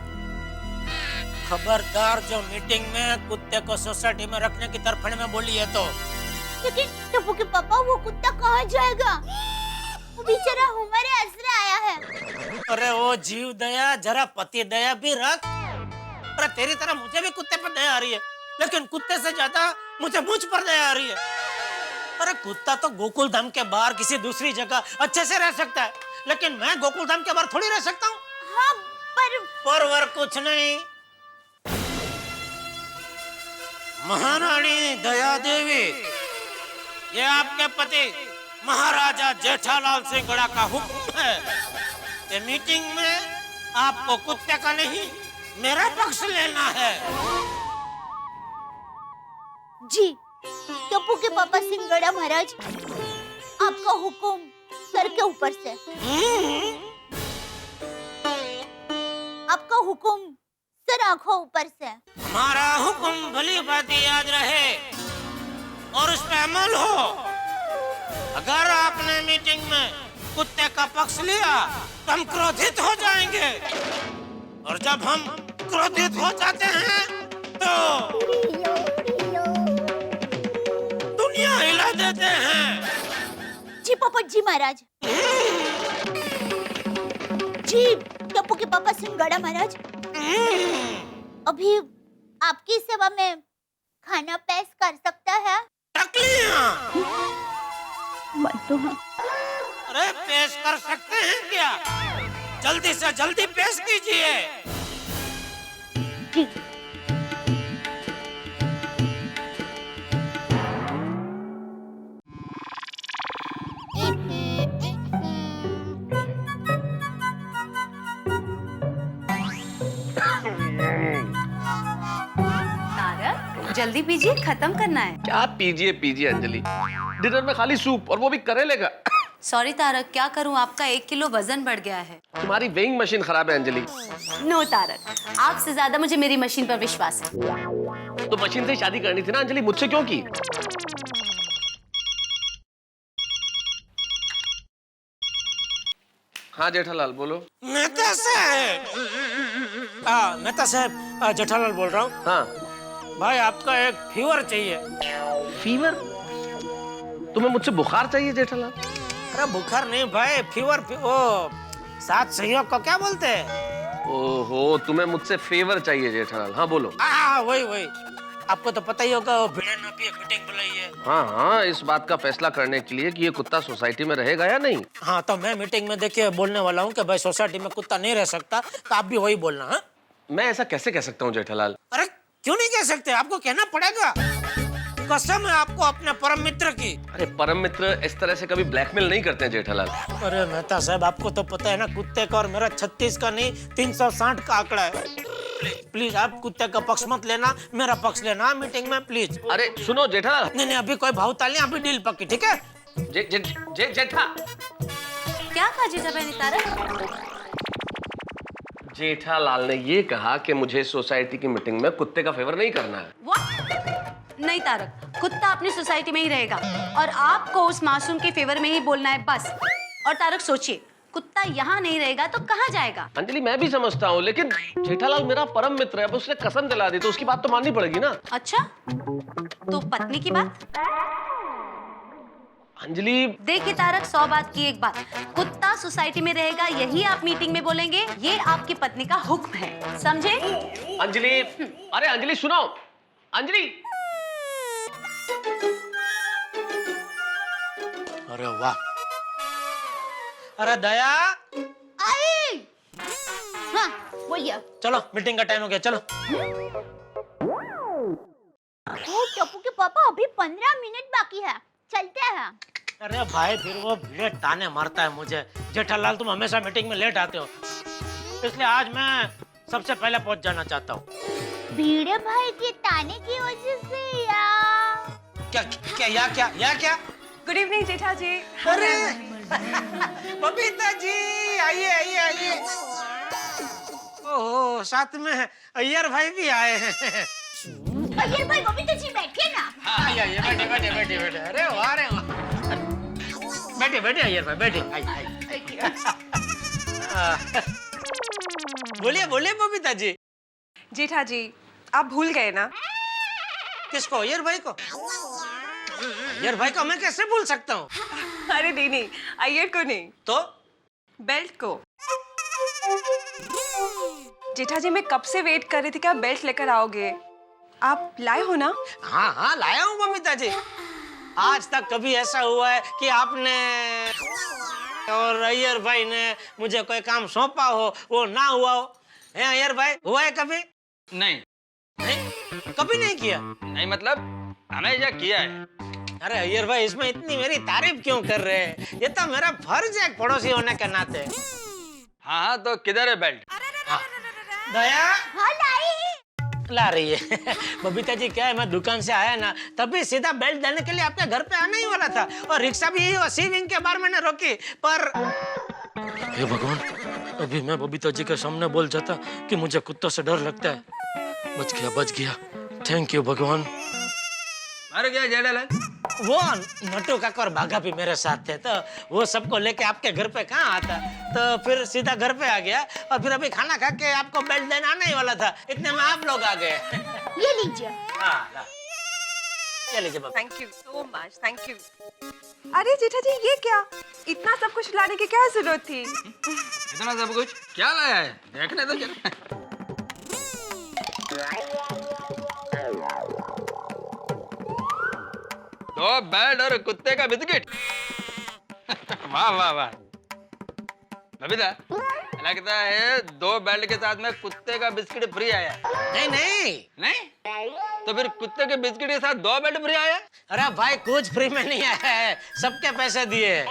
खबरदार जो मीटिंग में कुत्ते को सोसाइटी में रखने की तरफड़ में बोली है तो। लेकिन टप्पू के पापा, वो कुत्ता कहाँ जाएगा? वो बेचारा हमारे आसरे आया है। अरे वो जीव दया, जरा पति दया भी रख। अरे तेरी तरह मुझे भी कुत्ते पर दया आ रही है, लेकिन कुत्ते से ज्यादा मुझे मुझ पर दया आ रही है। अरे कुत्ता तो गोकुल धाम के बाहर किसी दूसरी जगह अच्छे से रह सकता है, लेकिन मैं गोकुल धाम के बाहर थोड़ी रह सकता हूँ। हाँ, पर कुछ नहीं। महारानी दया देवी, ये आपके पति महाराजा जेठालाल सिंह गड़ा का हुक्म है कि मीटिंग में आपको कुत्ते का नहीं मेरा पक्ष लेना है। जी टप्पू के पापा सिंगड़ा महाराज, आपका हुक्म सर के ऊपर से। आपका हुक्म सर आंखों ऊपर से। हमारा हुक्म भली भांति याद रहे और उस पर अमल हो। अगर आपने मीटिंग में कुत्ते का पक्ष लिया तो हम क्रोधित हो जाएंगे, और जब हम क्रोधित हो जाते हैं तो दुनिया हिला देते हैं। जी पापा जी महाराज। जी टप्पू के पापा सिंगड़ा महाराज, अभी आपकी सेवा में खाना पेश कर सकता है? मत तो हाँ। अरे पेश कर सकते हैं क्या? जल्दी से जल्दी पेश कीजिए। जी। जल्दी पीजिए, खत्म करना है। क्या पीजिए पीजिए अंजलि, डिनर में खाली सूप और वो भी करेले का। सॉरी तारक, क्या करूं, आपका 1 किलो वजन बढ़ गया है। तुम्हारी वेइंग मशीन खराब है अंजलि। नो तारक, आपसे ज्यादा मुझे मेरी मशीन पर विश्वास है। तो मशीन से शादी करनी थी ना अंजलि, मुझसे क्यों की? हाँ जेठालाल बोलो। मेहता साहब, जेठालाल बोल रहा हूँ। हाँ भाई आपका एक फीवर चाहिए। फीवर? तुम्हें मुझसे बुखार चाहिए जेठालाल? अरे बुखार नहीं भाई, फीवर। ओ सात सहयोग को क्या बोलते हैं? ओहो, तुम्हें मुझसे फेवर चाहिए जेठालाल। हाँ बोलो। वही आपको तो पता ही होगा, वो भिड़े ना भी एक मीटिंग बुलाई है। हाँ, इस बात का फैसला करने के लिए कि ये कुत्ता सोसाइटी में रहेगा या नहीं। हाँ, तो मैं मीटिंग में देखिए बोलने वाला हूँ कि भाई सोसाइटी में कुत्ता नहीं रह सकता, तो आप भी वही बोलना। हाँ, मैं ऐसा कैसे कह सकता हूँ जेठालाल? अरे क्यों नहीं कह सकते, आपको कहना पड़ेगा। कसम है आपको अपने परम मित्र की। अरे परम मित्र इस तरह से कभी ब्लैकमेल नहीं करते हैं जेठालाल। अरे मेहता साहब, आपको तो पता है ना, कुत्ते का और मेरा 36 का नहीं 360 का आंकड़ा है। प्लीज आप कुत्ते का पक्ष मत लेना, मेरा पक्ष लेना मीटिंग में प्लीज। अरे सुनो जेठालाल। नहीं, अभी कोई भावताल नहीं, अभी डील पक्की, ठीक है? जेठा। क्या कहा जीजा बहनी तारक? जेठालाल ने ये कहा कि मुझे सोसाइटी की मीटिंग में कुत्ते का फेवर नहीं करना है। What? नहीं तारक, कुत्ता अपनी सोसाइटी में ही रहेगा और आपको उस मासूम के फेवर में ही बोलना है बस। और तारक सोचिए, कुत्ता यहाँ नहीं रहेगा तो कहाँ जाएगा? अंजलि मैं भी समझता हूँ, लेकिन जेठालाल मेरा परम मित्र है, अब उसने कसम दिला दी तो उसकी बात तो माननी पड़ेगी ना। अच्छा, तो पत्नी की बात? अंजलि देखिए तारक, 100 बात की एक बात, कुत्ता सोसाइटी में रहेगा यही आप मीटिंग में बोलेंगे, ये आपकी पत्नी का हुक्म है, समझे? अंजलि, अरे अंजलि सुनो, अंजलि। अरे वाह, अरे दया आई। हाँ, वही है। चलो मीटिंग का टाइम हो गया, चलो। ओ टप्पू के पापा, अभी 15 मिनट बाकी है, चलते हैं। अरे भाई, फिर वो भिड़े ताने मारता है मुझे। जेठालाल तुम हमेशा मीटिंग में लेट आते हो, इसलिए आज मैं सबसे पहले पहुंच जाना चाहता हूँ। भीड़े भाई के ताने की वजह से क्या? गुड इवनिंग जेठा जी। अरे बबीता जी, आइए। ओह, साथ में अय्यर भाई भी आए हैं। अय्यर भाई, बबीता जी बैठिए ना। आइए, बैठे। अरे वाह, बैठे अय्यर भाई, बैठे। बोलिए बबीता जी। जेठा जी, आप भूल गए ना? किसको? अय्यर भाई को? अय्यर भाई को मैं कैसे भूल सकता हूँ? अरे नहीं, अय्यर को नहीं, तो बेल्ट को। जेठा जी, मैं कब से वेट कर रही थी कि आप बेल्ट लेकर आओगे। आप लाए हो ना? हाँ, लाया हूँ बबीता जी। आज तक कभी ऐसा हुआ है कि आपने और अय्यर भाई ने मुझे कोई काम सौंपा हो, वो ना हुआ हो? है अय्यर भाई, हुआ है कभी? नहीं, कभी नहीं किया? नहीं मतलब हमेशा किया है। अरे अय्यर भाई, इसमें इतनी मेरी तारीफ क्यों कर रहे हैं? ये तो मेरा फर्ज है पड़ोसी होने के नाते। हाँ, तो किधर है बेल्ट? दया हाँ, लाई। ला रही है। बबीता जी, क्या है, मैं दुकान से आया ना, तभी सीधा बेल्ट देने के लिए आपके घर पे आने ही वाला था, और रिक्शा भी उसी विंग के बार मैंने रोकी, पर हे भगवान, अभी मैं बबीता जी के सामने बोल जाता कि मुझे कुत्तों से डर लगता है। बच गया। थैंक यू भगवान। अरे क्या जेठालाल? वो नटू काका और भागा भी मेरे साथ थे, तो वो सबको लेके आपके घर पे कहाँ आता, तो फिर सीधा घर पे आ गया, और फिर अभी खाना खा के आपको बेल्ट देना आने ही वाला था, इतने में आप लोग आ गए। ये लीजिए। हाँ, ये लीजिए बाबा। Thank you so much, thank you. अरे जेठा जी, ये क्या, इतना सब कुछ लाने की क्या जरूरत थी? इतना सब कुछ क्या लाया है, देखने तो जरा। दो बेल्ट और कुत्ते का बिस्किट। वाह। बबीता, लगता है 2 बेल्ट के साथ में कुत्ते का बिस्किट फ्री आया। नहीं, तो फिर कुत्ते के बिस्किट के साथ 2 बेल्ट फ्री आया? अरे भाई, कुछ फ्री में नहीं आया है, सबके पैसे दिए।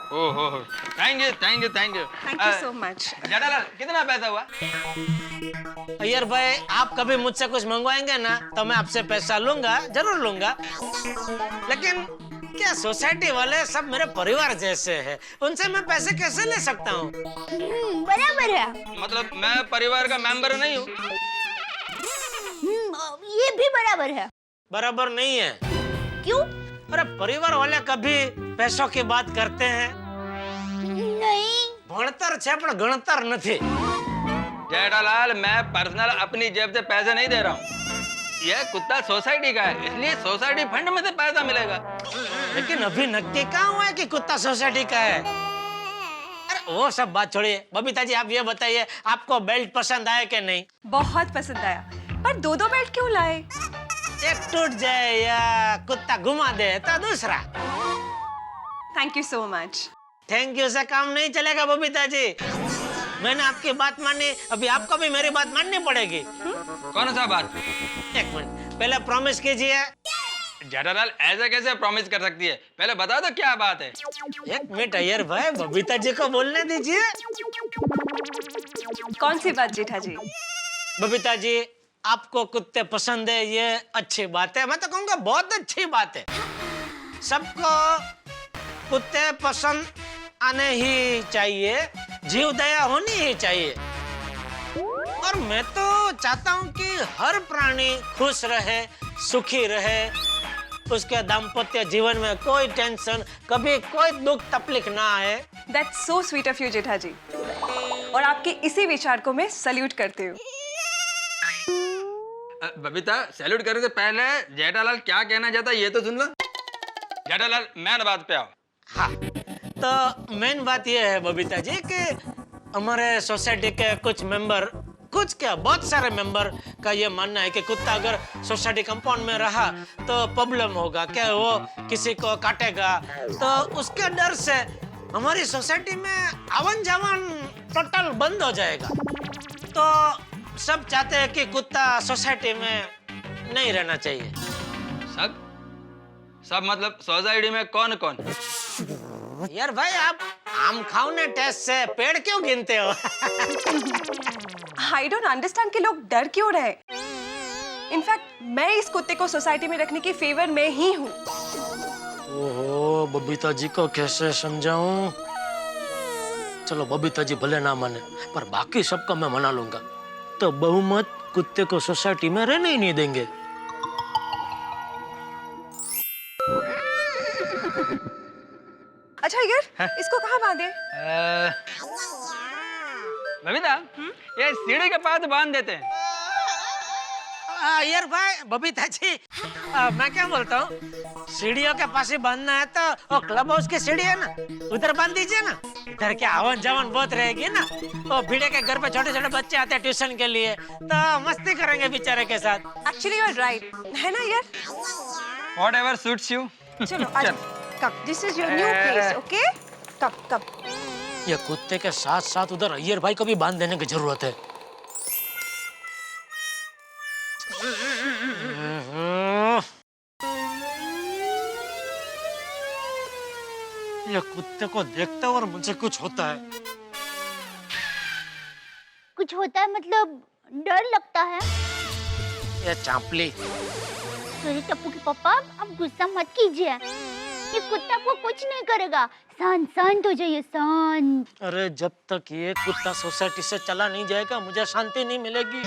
ओहो, thank you thank you thank you. Thank you so much. Jethalal कितना पैसा हुआ? अय्यर भाई, आप कभी मुझसे कुछ मंगवाएंगे ना तो मैं आपसे पैसा लूंगा, जरूर लूंगा। लेकिन क्या सोसाइटी वाले सब मेरे परिवार जैसे हैं, उनसे मैं पैसे कैसे ले सकता हूँ? बराबर है। मतलब मैं परिवार का मेंबर नहीं हूँ? ये भी बराबर है। बराबर नहीं है। क्यों? अरे परिवार वाले कभी पैसों की बात करते हैं? नहीं। भणतर छे पण गणतर नहीं। जेठालाल, मैं पर्सनल अपनी जेब से पैसे नहीं दे रहा हूँ। यह कुत्ता सोसाइटी का है, इसलिए सोसाइटी फंड में से पैसा मिलेगा। लेकिन अभी नक्की कहाँ हुआ है कि कुत्ता सोसाइटी का है? अरे वो सब बात छोड़िए। बबीता जी, आप ये बताइए, आपको बेल्ट पसंद आया कि नहीं? बहुत पसंद आया, पर दो दो बेल्ट क्यों लाए? एक टूट जाए या कुत्ता घुमा दे तो दूसरा। Thank you so much. Thank you से काम नहीं चलेगा बबीता जी। मैंने आपकी बात मानी, अभी आपको भी मेरी बात माननी पड़ेगी। कौन सा बात? एक मिनट, पहले प्रॉमिस कीजिए। जेठालाल, ऐसे कैसे प्रॉमिस कर सकती है? पहले बता दो क्या बात है। एक मिनट अय्यर भाई, बबीता जी को बोलने दीजिए। कौन सी बात जेठा जी? बबीता जी, आपको कुत्ते पसंद है, ये अच्छी बात है। मैं तो कहूँगा बहुत अच्छी बात है। सबको कुत्ते पसंद आने ही चाहिए, जीव दया होनी ही चाहिए। और मैं तो चाहता हूँ कि हर प्राणी खुश रहे, सुखी रहे, उसके दाम्पत्य जीवन में कोई टेंशन, कभी कोई दुख तकलीफ ना आए। That's so sweet of you, जेठा जी। और आपके इसी विचार को मैं सल्यूट करती हूँ। बबीता, सैल्यूट करने से पहले जेठालाल क्या कहना चाहता है ये तो सुन लो। जेठालाल, मेन बात पे आओ। हाँ, तो मेन बात ये है बबीता जी कि हमारे सोसाइटी के कुछ मेंबर, कुछ क्या बहुत सारे मेंबर का ये मानना है कि कुत्ता अगर सोसाइटी कंपाउंड में रहा तो प्रॉब्लम होगा, क्या वो किसी को काटेगा। तो उसके डर से हमारी सोसाइटी में आवन जावन टोटल बंद हो जाएगा। तो सब चाहते हैं कि कुत्ता सोसाइटी में नहीं रहना चाहिए। सब मतलब सोसाइटी में कौन कौन? यार भाई, आप आम खाओ ने टेस्ट से पेड़ क्यों गिनते हो? I don't understand कि लोग डर क्यों रहे। इनफैक्ट मैं इस कुत्ते को सोसाइटी में रखने की फेवर में ही हूँ। ओहो, बबीता जी को कैसे समझाऊं? चलो बबीता जी भले ना माने, पर बाकी सबको मैं मना लूंगा। तो बहुमत कुत्ते को सोसाइटी में रहने ही नहीं देंगे। अच्छा यार, इसको कहाँ बांधे? बबीता, ये सीढ़ी के पास बांध देते हैं। यार भाई, बबीता जी, मैं क्या बोलता हूँ, सीढ़ियों के पास ही बांधना है तो वो क्लब हाउस की सीढ़ी है ना, उधर बांध दीजिए ना। इधर क्या आवन जावन बहुत रहेगी ना। वो भिड़े के घर पे छोटे छोटे बच्चे आते हैं ट्यूशन के लिए, तो मस्ती करेंगे बेचारे के साथ। एक्चुअली यू आर राइट, है ना यार? Whatever suits you. चलो आज कब, this is your new place, okay? कब ये कुत्ते के साथ साथ उधर अय्यर भाई को भी बांध देने की जरूरत है। ये कुत्ते को देखता और मुझे कुछ होता है। कुछ होता है मतलब डर लगता है। ये चांपली। सॉरी टप्पू के पापा, आप गुस्सा मत कीजिए। ये कुत्ता को कुछ नहीं करेगा। शांत शांत हो जाइए, शांत। अरे जब तक ये कुत्ता सोसाइटी से चला नहीं जाएगा मुझे शांति नहीं मिलेगी।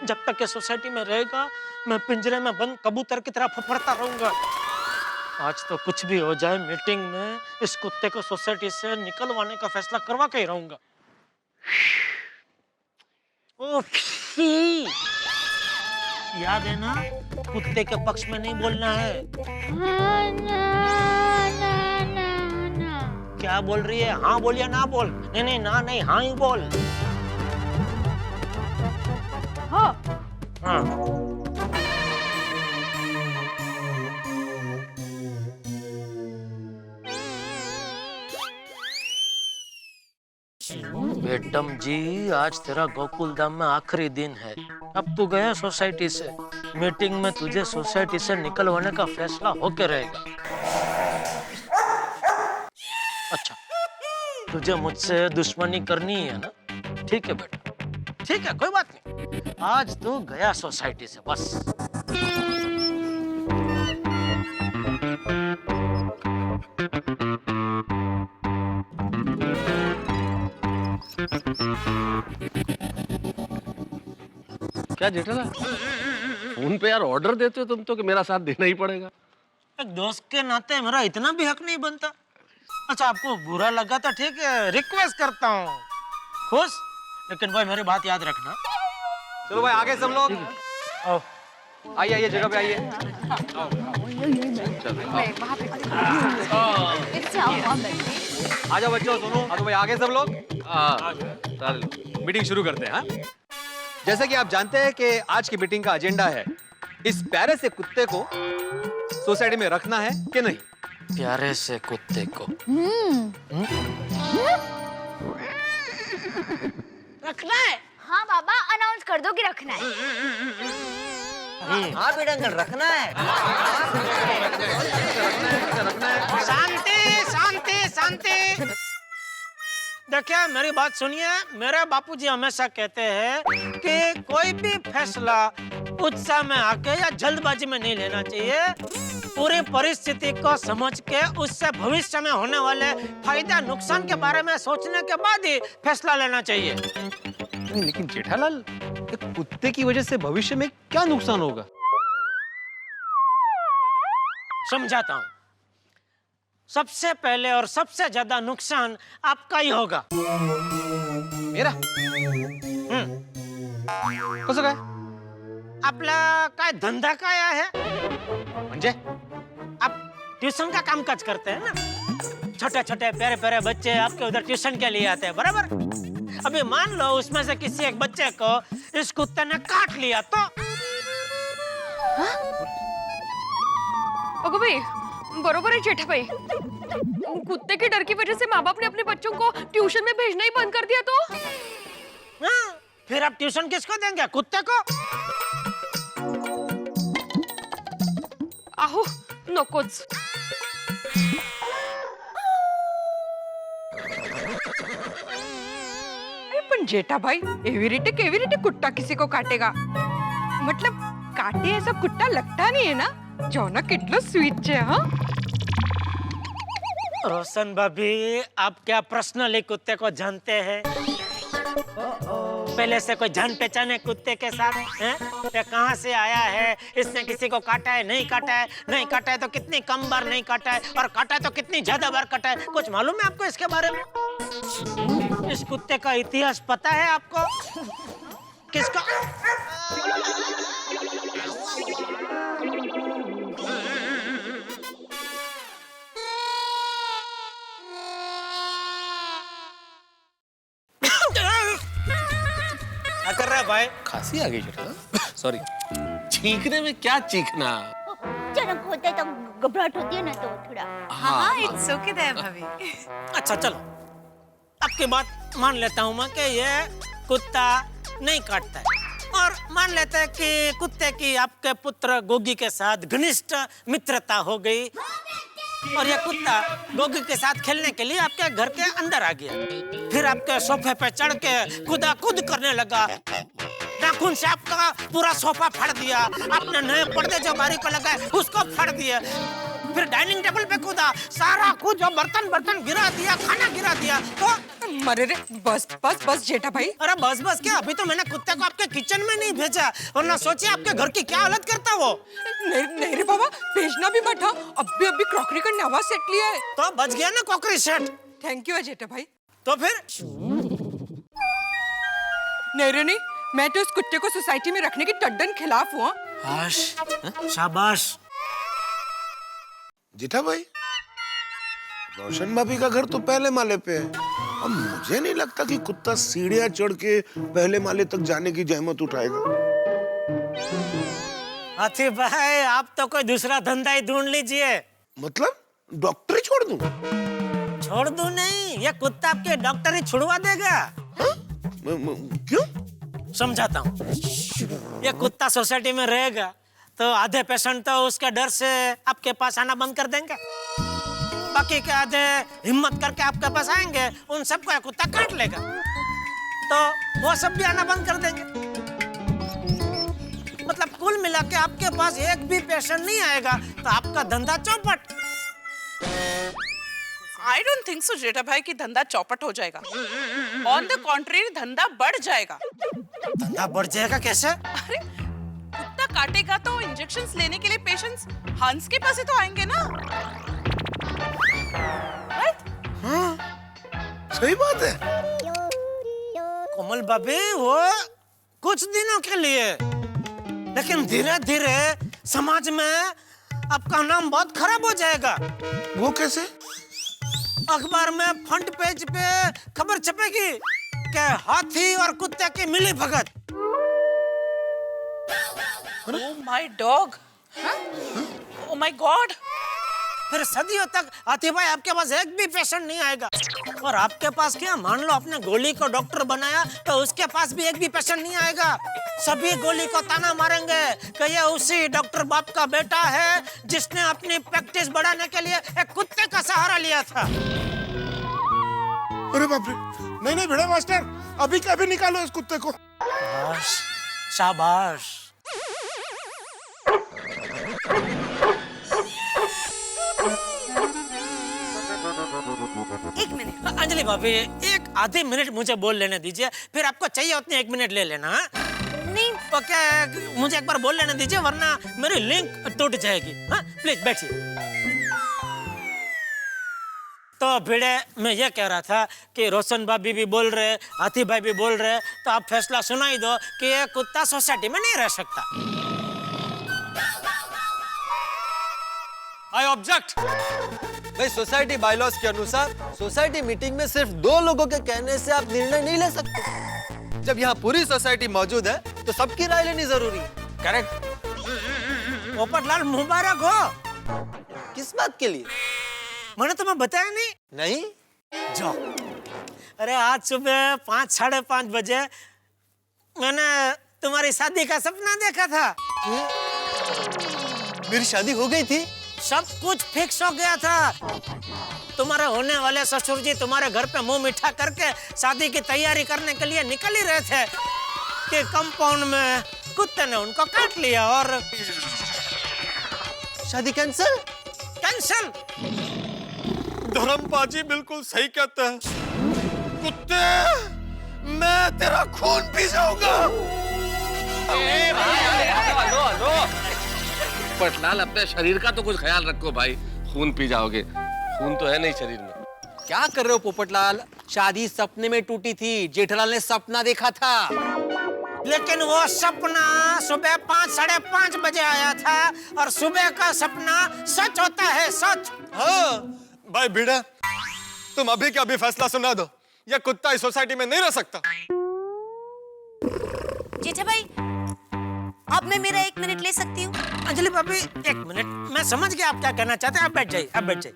जब तक ये सोसाइटी में रहेगा मैं पिंजरे में बंद कबूतर की तरह फफड़ता रहूंगा। आज तो कुछ भी हो जाए, मीटिंग में इस कुत्ते को सोसाइटी से निकलवाने का फैसला करवा के ही रहूंगा। याद है ना, कुत्ते के पक्ष में नहीं बोलना है। क्या बोल रही है? हाँ बोल या ना बोल? नहीं नहीं, ना नहीं, हाँ ही बोल। हाँ। बेटम जी, आज तेरा गोकुल धाम में आखिरी दिन है। अब तू गया सोसाइटी से, मीटिंग में तुझे सोसाइटी से निकलवाने का फैसला होके रहेगा। अच्छा, तुझे मुझसे दुश्मनी करनी है ना? ठीक है बेटा, ठीक है, कोई बात नहीं। आज तू गया सोसाइटी से, बस। क्या जेठालाल, फोन पे यार ऑर्डर देते हो तुम तो कि मेरा साथ देना ही पड़ेगा। एक दोस्त के नाते मेरा इतना भी हक नहीं बनता। अच्छा, आपको बुरा लगा तो ठीक है, रिक्वेस्ट करता हूँ, खुश, लेकिन भाई मेरी बात याद रखना। चलो भाई आगे सब लोग आओ। आइए आइए, जगह पे आइए। आ जाओ बच्चों, सुनो। आ जाओ भाई आगे सब लोग। मीटिंग शुरू करते हैं। हाँ? जैसे कि आप जानते हैं कि आज की मीटिंग का एजेंडा है, इस प्यारे से कुत्ते को सोसाइटी में रखना है कि नहीं। प्यारे से कुत्ते को रखना है। हाँ बाबा, अनाउंस कर दो कि रखना है। हाँ बेटा अंकल, रखना है। शांति शांति शांति। देखिए, मेरी बात सुनिए। मेरे बापूजी हमेशा कहते हैं कि कोई भी फैसला उत्साह में आके या जल्दबाजी में नहीं लेना चाहिए। पूरी परिस्थिति को समझ के उससे भविष्य में होने वाले फायदा नुकसान के बारे में सोचने के बाद ही फैसला लेना चाहिए। लेकिन जेठालाल, एक कुत्ते की वजह से भविष्य में क्या नुकसान होगा? समझाता हूँ। सबसे पहले और सबसे ज्यादा नुकसान आपका ही होगा। मेरा? कसं काय? आपला काय धंदा काय आहे? म्हणजे? आप ट्यूशन का कामकाज करते हैं ना? छोटे छोटे प्यारे प्यारे बच्चे आपके उधर ट्यूशन के लिए आते हैं, बराबर? अभी मान लो उसमें से किसी एक बच्चे को इस कुत्ते ने काट लिया तो? अगो भाई, बरोबर है जेठा भाई। कुत्ते के डर की वजह से माँ बाप ने अपने बच्चों को ट्यूशन में भेजना ही बंद कर दिया तो? हाँ, फिर आप ट्यूशन किसको देंगे? कुत्ते को? आहो, नकोच। पण जेठा भाई, एवी रीते कुत्ता किसी को काटेगा? मतलब काटे ऐसा कुत्ता लगता नहीं है ना? जो ना कितलो स्वीट है। हाँ, रोशन भाभी, आप क्या पर्सनली कुत्ते को जानते हैं? पहले से कोई जान पहचान है कुत्ते के साथ? हैं? ये कहाँ से आया है? इसने किसी को काटा है, नहीं काटा है? नहीं काटा है तो कितनी कम बार नहीं काटा है, और काटा है तो कितनी ज्यादा बार काटा है? कुछ मालूम है आपको इसके बारे में? इस कुत्ते का इतिहास पता है आपको? किसका? क्या कर रहा है भाई? खांसी आ गई जेठालाल, सॉरी। चीखने में क्या चीखना? अचानक होता है तो घबराहट होती है ना, तो थोड़ा। हाँ, इट्स ओके दे भाभी। अच्छा चलो, आपकी बात मान लेता हूँ मैं कि ये कुत्ता नहीं काटता है, और मान लेते हैं कि कुत्ते की आपके पुत्र गोगी के साथ घनिष्ठ मित्रता हो गई, और ये कुत्ता गोगी के साथ खेलने के लिए आपके घर के अंदर आ गया। फिर आपके सोफे पे चढ़ के कूद करने लगा, नाखून से आपका पूरा सोफा फाड़ दिया, आपने नए पर्दे जो बारी को लगाए उसको फाड़ दिया, फिर डाइनिंग टेबल पे कूदा, सारा कुछ जो बर्तन गिरा दिया, खाना गिरा दिया। तो अरे रे, बस बस बस जेठा भाई। अरे बस बस क्या? अभी तो मैंने कुत्ते को आपके किचन में नहीं भेजा, वरना सोचिए आपके घर की क्या हालत करता वो। नहीं रे बाबा, भेजना भी मत। अभी क्रॉकरी का नवा सेट लिया है। तो बच गया ना क्रॉकरी सेट। थैंक यू जेठा भाई। तो फिर नहीं, मैं तो इस कुत्ते को सोसाइटी में रखने की तद्दन खिलाफ हूँ। शाबाश। जेठा भाई, रोशन भाभी का घर तो पहले माले पे है। अब मुझे नहीं लगता कि कुत्ता सीढ़ियां चढ़ के पहले माले तक जाने की जहमत उठाएगा। हाथी भाई, आप तो कोई दूसरा धंधा ही ढूंढ लीजिए। मतलब डॉक्टरी छोड़ दूं? छोड़ दूं नहीं, ये कुत्ता आपके डॉक्टर ही छुड़वा देगा। क्यों? समझाता हूँ। ये कुत्ता सोसाइटी में रहेगा तो आधे पेशेंट तो उसके डर से आपके पास आना बंद कर देंगे। बाकी के आधे हिम्मत करके आपके पास आएंगे, उन सबको ये कुत्ता काट लेगा, तो वो सब भी आना बंद कर देंगे। मतलब कुल मिला के आपके पास एक भी पेशेंट नहीं आएगा तो आपका धंधा चौपट। आई डोंट थिंक सो जेठा भाई कि धंधा चौपट हो जाएगा। ऑन द कॉन्ट्रेरी धंधा बढ़ जाएगा। धंधा बढ़ जाएगा कैसे? अरे कुत्ता काटेगा तो इंजेक्शंस लेने के लिए पेशेंट्स हंस के पास ही तो आएंगे ना। हाँ, सही बात है। कोमल भाभी वो कुछ दिनों के लिए, लेकिन धीरे धीरे समाज में आपका नाम बहुत खराब हो जाएगा। वो कैसे? अखबार में फ्रंट पेज पे खबर छपेगी कि हाथी और कुत्ते की मिली भगत। Oh my dog, oh my God. फिर सदियों तक हाथी भाई आपके पास एक भी पेशेंट नहीं आएगा। और आपके पास क्या, मान लो आपने गोली को डॉक्टर बनाया तो उसके पास भी एक भी पेशेंट नहीं आएगा। सभी गोली को ताना मारेंगे कि ये उसी डॉक्टर बाप का बेटा है जिसने अपनी प्रैक्टिस बढ़ाने के लिए एक कुत्ते का सहारा लिया था। अरे बाप रे, नहीं नहीं भिड़े मास्टर, अभी का अभी निकालो इस कुत्ते को। शाबाश। एक मिनट अंजलि भाभी, एक आधे मिनट मुझे बोल लेने दीजिए, फिर आपको चाहिए उतने 1 मिनट ले लेना। नहीं ओके, मुझे एक बार बोल लेने दीजिए वरना मेरी लिंक टूट जाएगी। हाँ प्लीज बैठिए। तो भिड़े, मैं ये कह रहा था कि रोशन भाभी भी बोल रहे, हाथी भाई भी बोल रहे, तो आप फैसला सुनाई दो कि ये कुत्ता सोसाइटी में नहीं रह सकता। I object. भाई सोसाइटी बायलॉज के अनुसार सोसाइटी मीटिंग में सिर्फ 2 लोगों के कहने से आप निर्णय नहीं ले सकते। जब यहाँ पूरी सोसाइटी मौजूद है तो सबकी राय लेनी जरूरी है। करेक्ट? पोपटलाल मुबारक हो। किस बात के लिए? मैंने तुम्हें बताया नहीं? नहीं। जाओ। अरे आज सुबह 5, 5:30 बजे मैंने तुम्हारी शादी का सपना देखा था। मेरी शादी हो गई थी? सब कुछ फिक्स हो गया था। तुम्हारे होने वाले ससुर जी तुम्हारे घर पे मुंह मीठा करके शादी की तैयारी करने के लिए निकल ही रहे थे कि कंपाउंड में कुत्ते ने उनको काट लिया और शादी कैंसिल। कैंसिल। धर्मपाजी बिल्कुल सही कहते हैं। कुत्ते, मैं तेरा खून पी जाऊंगा। पोपटलाल, अपने शरीर का तो कुछ ख्याल रखो भाई, खून पी जाओगे। खून तो है नहीं शरीर में। क्या कर रहे हो पोपटलाल? शादी सपने में टूटी थी, जेठालाल ने सपना देखा था। लेकिन वो सपना सुबह 5, 5:30 बजे आया था और सुबह का सपना सच होता है, सच। हाँ भाई भिड़ा, तुम अभी के अभी फैसला सुना दो। यह कुत्ता इस सोसाइटी में नहीं रह सकता। जेठा भाई, अब मैं मेरा 1 मिनट ले सकती हूँ? अंजलि भाभी 1 मिनट, मैं समझ गया आप क्या कहना चाहते हैं। आप बैठ जाइए, आप बैठ जाइए।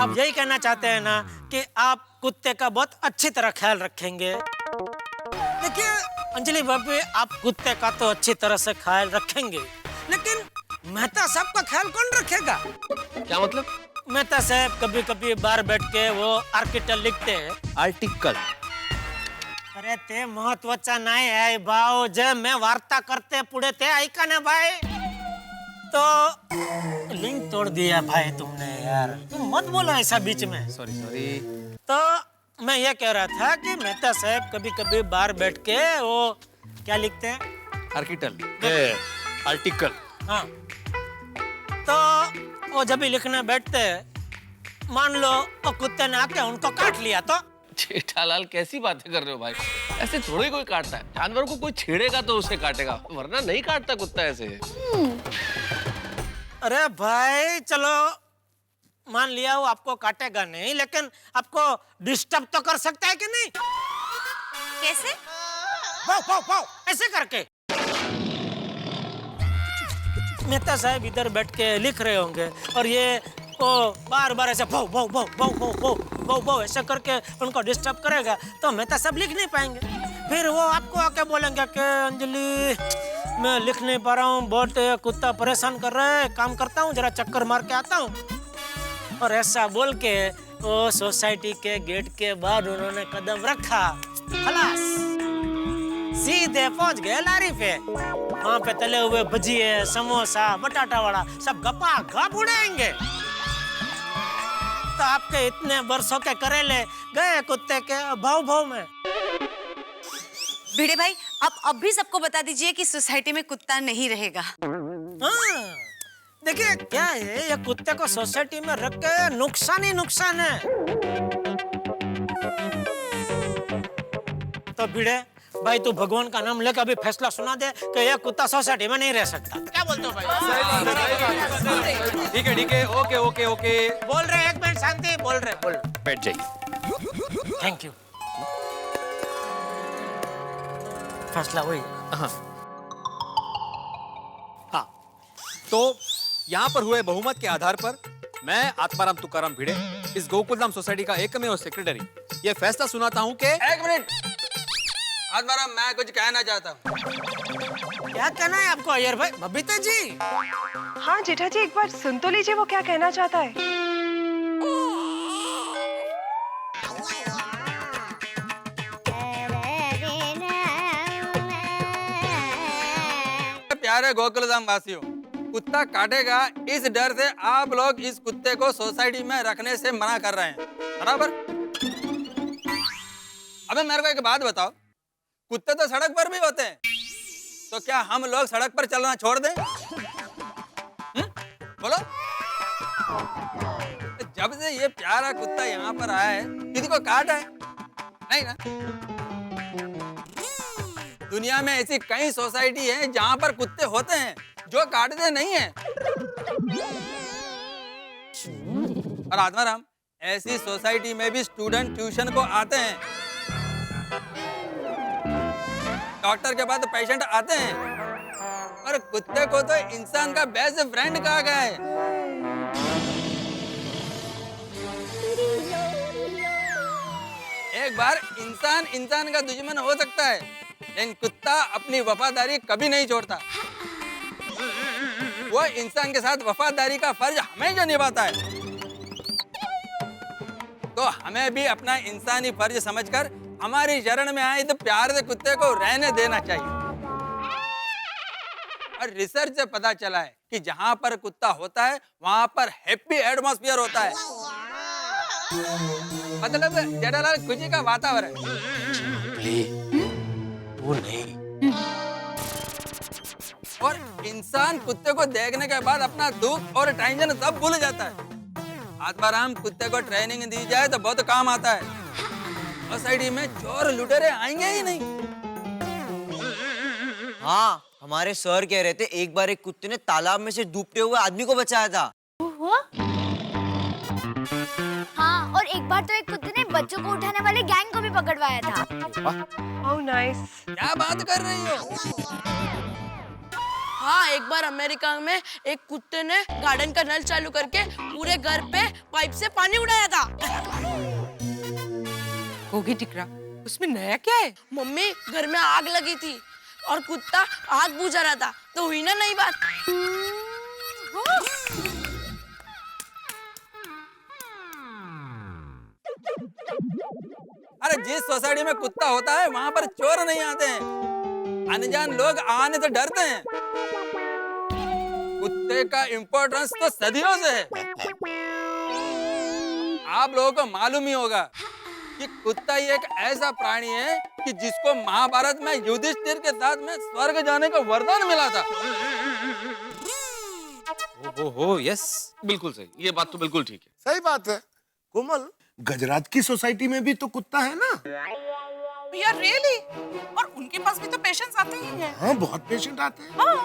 आप यही कहना चाहते हैं ना कि आप कुत्ते का बहुत अच्छी तरह ख्याल रखेंगे। देखिए अंजलि भाभी, आप कुत्ते का तो अच्छी तरह से ख्याल रखेंगे, लेकिन मेहता साहब का ख्याल कौन रखेगा? क्या मतलब? मेहता साहब कभी कभी बाहर बैठ के वो आर्टिकल लिखते हैं। आर्टिकल? अरे ते महत्वाचा नाही आहे भाऊ, जे मैं वार्ता करते पुढे ते ऐका ना भाई। तो लिंक तोड़ दिया भाई तुमने यार, तुम मत बोलो ऐसा बीच में। सॉरी। तो मैं ये कह रहा था कि मेहता साहब कभी कभी बाहर बैठ के वो क्या लिखते हैं? आर्टिकल। हाँ, तो वो जब भी लिखने बैठते हैं, मान लो वो कुत्ते ने आके उनको काट लिया तो? जेठालाल, कैसी बातें कर रहे हो भाई? ऐसे थोड़ी कोई काटता है। जानवर को कोई छेड़ेगा तो उसे काटेगा, वरना नहीं काटता कुत्ता ऐसे। अरे भाई चलो मान लिया वो आपको काटेगा नहीं, लेकिन आपको डिस्टर्ब तो कर सकता है कि नहीं? कैसे? पाओ पाओ पाओ ऐसे करके। मेहता साहब इधर बैठ के लिख रहे होंगे और ये वो बार बार ऐसे भाव भाव भाव भाव भाव भाव भाव भाव ऐसा करके उनको डिस्टर्ब करेगा तो मेहता साहब लिख नहीं पाएंगे। फिर वो आपको आके बोलेंगे कि अंजलि मैं लिख नहीं पा रहा हूँ, बहुत कुत्ता परेशान कर रहा है, काम करता हूँ, जरा चक्कर मार के आता हूँ। और ऐसा बोल के वो सोसाइटी के गेट के बाहर उन्होंने कदम रखा, खलास सीधे पहुंच गए लारी पे। वहां पे तले हुए भजिए, समोसा, बटाटा वड़ा सब गपा गप उड़ाएंगे। तो आपके इतने बरसों के करेले गए कुत्ते के भाव भाव में। भिड़े भाई, आप अब भी सबको बता दीजिए कि सोसाइटी में कुत्ता नहीं रहेगा। हाँ, देखिए क्या है, ये कुत्ते को सोसाइटी में रख के नुकसान ही नुकसान है। तो भिड़े भाई, तू भगवान का नाम लेकर अभी फैसला सुना दे कि यह कुत्ता सोसाइटी में नहीं रह सकता। क्या बोलते हो भाई? ठीक है, ओके ओके ओके। बोल रहे, एक मिनट शांति, बोल रहे। बैठ जाइए। Thank you. फैसला हुई। हाँ, तो यहाँ पर हुए बहुमत के आधार पर मैं आत्माराम तुकाराम भिड़े, इस गोकुलधाम सोसाइटी का एकमेव सेक्रेटरी, ये फैसला सुनाता हूँ कि एक मिनट आत्माराम, मैं कुछ कहना चाहता हूँ। क्या कहना है आपको अय्यर भाई? बबीता जी। हाँ जेठा जी, एक बार सुन तो लीजिए वो क्या कहना चाहता है। प्यारे गोकुलधाम वासियों, कुत्ता काटेगा इस डर से आप लोग इस कुत्ते को सोसाइटी में रखने से मना कर रहे हैं, बराबर? अबे मेरे को एक बात बताओ, कुत्ते तो सड़क पर भी होते हैं, तो क्या हम लोग सड़क पर चलना छोड़ दें? बोलो। जब से ये प्यारा कुत्ता यहाँ पर आया है, किसी को काटा है? नहीं ना? दुनिया में ऐसी कई सोसाइटी है जहाँ पर कुत्ते होते हैं जो काटते नहीं हैं। और आत्माराम, ऐसी सोसाइटी में भी स्टूडेंट ट्यूशन को आते हैं, डॉक्टर के बाद पेशेंट आते हैं, और कुत्ते को तो इंसान का बेस्ट फ्रेंड कहा गया है। एक बार इंसान का दुश्मन हो सकता है, लेकिन कुत्ता अपनी वफादारी कभी नहीं छोड़ता। वो इंसान के साथ वफादारी का फर्ज हमें जो निभाता है, तो हमें भी अपना इंसानी फर्ज समझकर हमारी शरण में आए तो प्यार से कुत्ते को रहने देना चाहिए। और रिसर्च से पता चला है कि जहां पर कुत्ता होता है वहां पर हैप्पी एटमॉस्फेयर होता है, मतलब जेठालाल खुशी का वातावरण। वो नहीं। और इंसान कुत्ते को देखने के बाद अपना दुख और टेंशन सब भूल जाता है। आत्माराम, कुत्ते को ट्रेनिंग दी जाए तो बहुत काम आता है। सोसाइटी में चोर लुटेरे आएंगे ही नहीं। हाँ, हमारे सर कह रहे थे एक बार एक कुत्ते ने तालाब में से डूबते हुए आदमी को बचाया था। हाँ, और एक बार तो एक कुत्ते ने बच्चों को उठाने वाले गैंग को भी पकड़वाया था। Oh nice. क्या बात कर रही हो? हाँ, एक बार अमेरिका में एक कुत्ते ने गार्डन का नल चालू करके पूरे घर पे पाइप से पानी उड़ाया था। होगी टिकरा, उसमें नया क्या है? मम्मी, घर में आग लगी थी और कुत्ता आग बुझा रहा था, तो हुई ना नई बात। अरे जिस सोसाइटी में कुत्ता होता है वहां पर चोर नहीं आते हैं, अनजान लोग आने से डरते हैं। कुत्ते का इम्पोर्टेंस तो सदियों से है। आप लोगों को मालूम ही होगा कि कुत्ता ही एक ऐसा प्राणी है कि जिसको महाभारत में युधिष्ठिर के साथ में स्वर्ग जाने का वरदान मिला था। ओहो, यस, बिल्कुल सही, ये बात तो बिल्कुल ठीक है। सही बात है। कोमल, गजराज की सोसाइटी में भी तो कुत्ता है ना? यार रियली? और उनके पास भी तो पेशेंट्स आते ही हैं। हाँ, बहुत पेशेंट आते हैं। हाँ।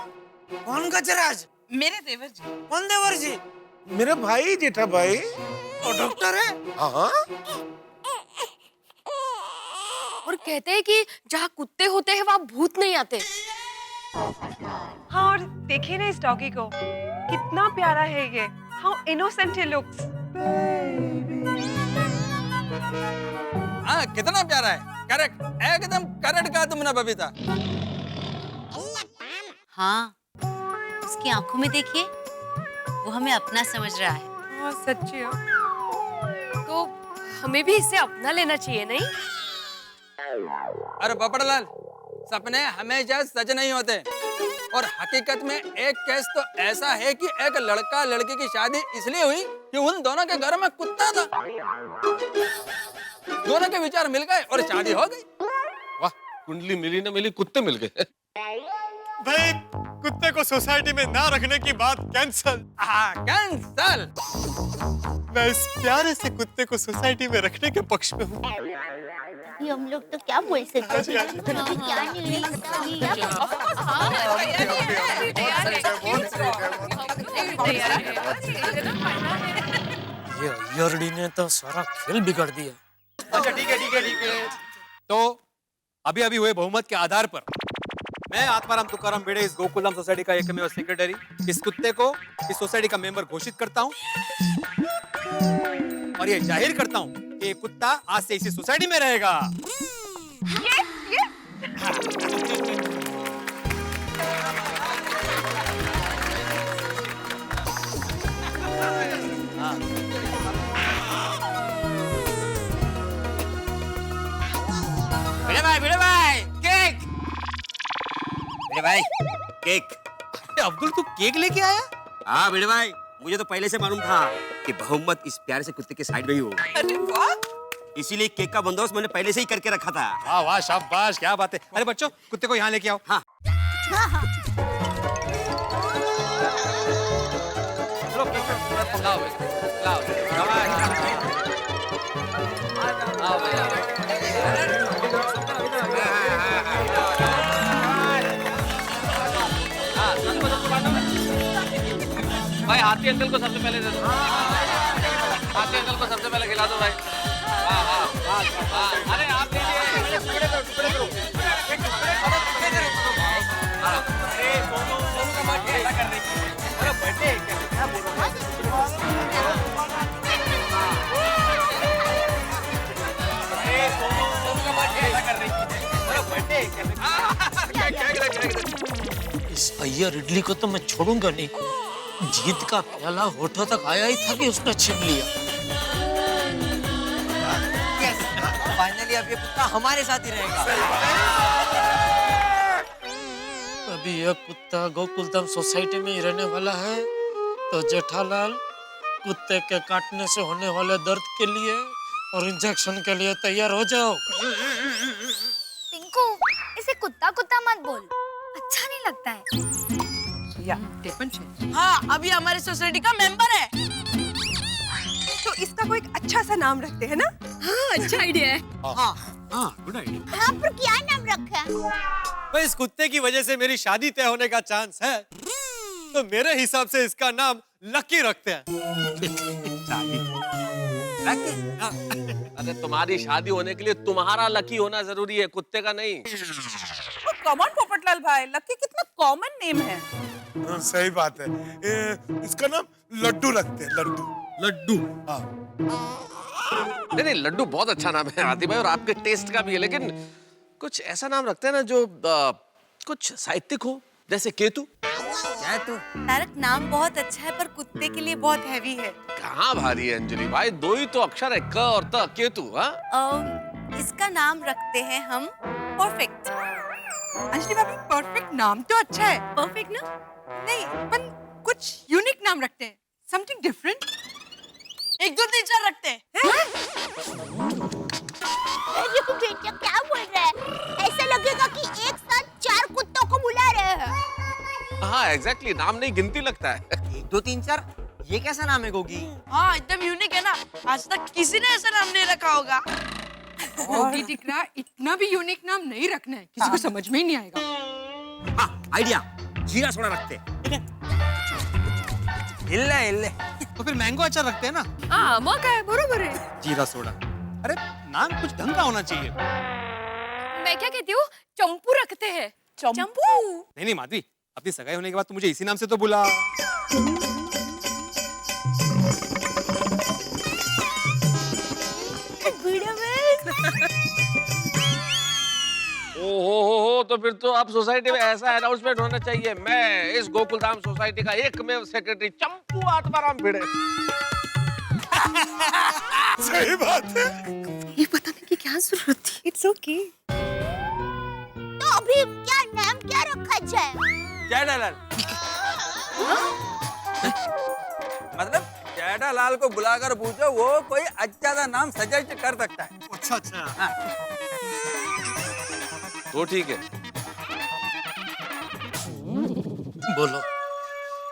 कौन गजराज? मेरे देवर जी। कौन देवर जी? मेरे भाई, जेठा भाई। वो डॉक्टर है? हाँ। और कहते हैं कि जहाँ कुत्ते होते हैं वहाँ भूत नहीं आते। हाँ, और देखिए ना इस डॉगी को, कितना प्यारा है ये। How innocent he looks. हाँ, कितना प्यारा है। करेक्ट, एकदम करेक्ट कहा तुमने बबीता। हाँ, उसकी आंखों में देखिए, वो हमें अपना समझ रहा है। हाँ सच्ची है। तो हमें भी इसे अपना लेना चाहिए नहीं? अरे बपड़लाल, सपने हमेशा सच नहीं होते और हकीकत में एक केस तो ऐसा है कि एक लड़का लड़की की शादी इसलिए हुई कि उन दोनों के घर में कुत्ता था। दोनों के विचार मिल गए और शादी हो गई। वाह, कुंडली मिली ना मिली, कुत्ते मिल गए। भाई कुत्ते को सोसाइटी में ना रखने की बात कैंसल। कैंसल। मैं इस प्यारे से कुत्ते को सोसाइटी में रखने के पक्ष में हूँ। ये हम लोग तो क्या बोल सकते हैं? क्या नहीं ये अय्यरडी ने तो सारा खेल बिगाड़ दिया। अच्छा ठीक है। तो अभी हुए बहुमत के आधार पर मैं आत्माराम तुकाराम भिड़े इस गोकुलधाम सोसाइटी का एकमेव सेक्रेटरी इस कुत्ते को इस सोसाइटी का मेंबर घोषित करता हूँ और ये जाहिर करता हूँ कि ये कुत्ता आज से इसी सोसाइटी में रहेगा। भिड़े भाई केक। भिड़े भाई केक। अब्दुल तू केक लेके आया? हाँ भिड़े भाई, मुझे तो पहले से मालूम था कि बहुमत इस प्यारे से कुत्ते के साइड में ही होगा। अरे वाह, इसीलिए केक का बंदोबस्त मैंने पहले से ही करके रखा था। वाह वाह शाबाश, क्या बात है। अरे बच्चों कुत्ते को यहाँ लेके आओ। हाँ चलो केक लाओ भाई, हाथी अंकल को सबसे पहले दे दो। हाथी अंकल को सबसे पहले खिला दो भाई। हाँ। अरे आप इस अय्यर इडली को तो मैं छोड़ूंगा नहीं। जीत का प्याला होठों तक आया ही था कि उसने छीन लिया। फाइनली अब ये कुत्ता हमारे साथ ही रहेगा। अभी यह कुत्ता गोकुलधाम सोसाइटी में ही रहने वाला है तो जेठालाल कुत्ते के काटने से होने वाले दर्द के लिए और इंजेक्शन के लिए तैयार हो जाओ। पिंकू, इसे कुत्ता कुत्ता मत बोल, अच्छा नहीं लगता है। हाँ, अभी हमारी सोसाइटी का मेंबर है। तो इसका कोई अच्छा सा नाम रखते हैं ना? हाँ अच्छा आइडिया है। हाँ गुड आइडिया। हाँ, पर क्या नाम रखा है? भाई इस कुत्ते की वजह से मेरी शादी तय होने का चांस है तो मेरे हिसाब से इसका नाम लकी रखते हैं। अरे तुम्हारी शादी होने के लिए तुम्हारा लकी होना जरूरी है, कुत्ते का नहीं। कम ऑन पोपटलाल भाई, लकी कितना कॉमन नेम है। सही बात है। इसका नाम लड्डू रखते हैं। लड्डू। हाँ। नहीं लड्डू बहुत अच्छा नाम है हाथी भाई, और आपके टेस्ट का भी है, लेकिन कुछ ऐसा नाम रखते हैं ना जो कुछ साहित्यिक हो, जैसे केतु। तारक नाम बहुत अच्छा है पर कुत्ते के लिए बहुत हैवी है। कहाँ भारी है अंजलि भाई, दो ही तो अक्षर है, क और त, केतु। हाँ, इसका नाम रखते हैं हम परफेक्ट। अंजलि भाभी, परफेक्ट नाम तो अच्छा है। परफेक्ट ना? नहीं, पर कुछ यूनिक नाम रखते हैं, समथिंग डिफरेंट। 1 2 3 4 रखते हैं। अरे बेटा क्या बोल रहा है? ऐसा लगेगा कि एक साथ 4 कुत्तों को बुला रहे हैं। हाँ एग्जैक्टली, नाम नहीं गिनती लगता है। 1 2 3 4, ये कैसा नाम है गोगी? हाँ, एकदम यूनिक है ना, आज तक किसी ने ऐसा नाम नहीं रखा होगा। गोगी दिखरा, इतना भी यूनिक नाम नहीं रखना है, किसी को समझ में ही नहीं आएगा। हाँ आइडिया, जीरा सोडा रखते हैं। हिल्ले। तो फिर मैंगो अचार रखते हैं ना? हाँ मौका है, बरोबर है। जीरा सोडा। अरे नाम कुछ ढंग का होना चाहिए। मैं क्या कहती हूँ, चंपू रखते हैं। चंपू? नहीं माधवी, अपनी सगाई होने के बाद तो मुझे इसी नाम से तो बुला। ओहो, तो फिर तो अब सोसाइटी में ऐसा अनाउंसमेंट होना चाहिए, मैं इस गोकुलधाम सोसाइटी का एकमेव सेक्रेटरी चंपू आत्माराम भिड़े सही बात है। ये बताने की क्या जरूरत थी? It's okay. तो अभी क्या नाम क्या रखा जाए? जेठालाल। मतलब जेठालाल को बुलाकर पूछो, वो कोई अच्छा सा नाम सजेस्ट कर सकता है। अच्छा अच्छा। हाँ। तो ठीक है। बोलो,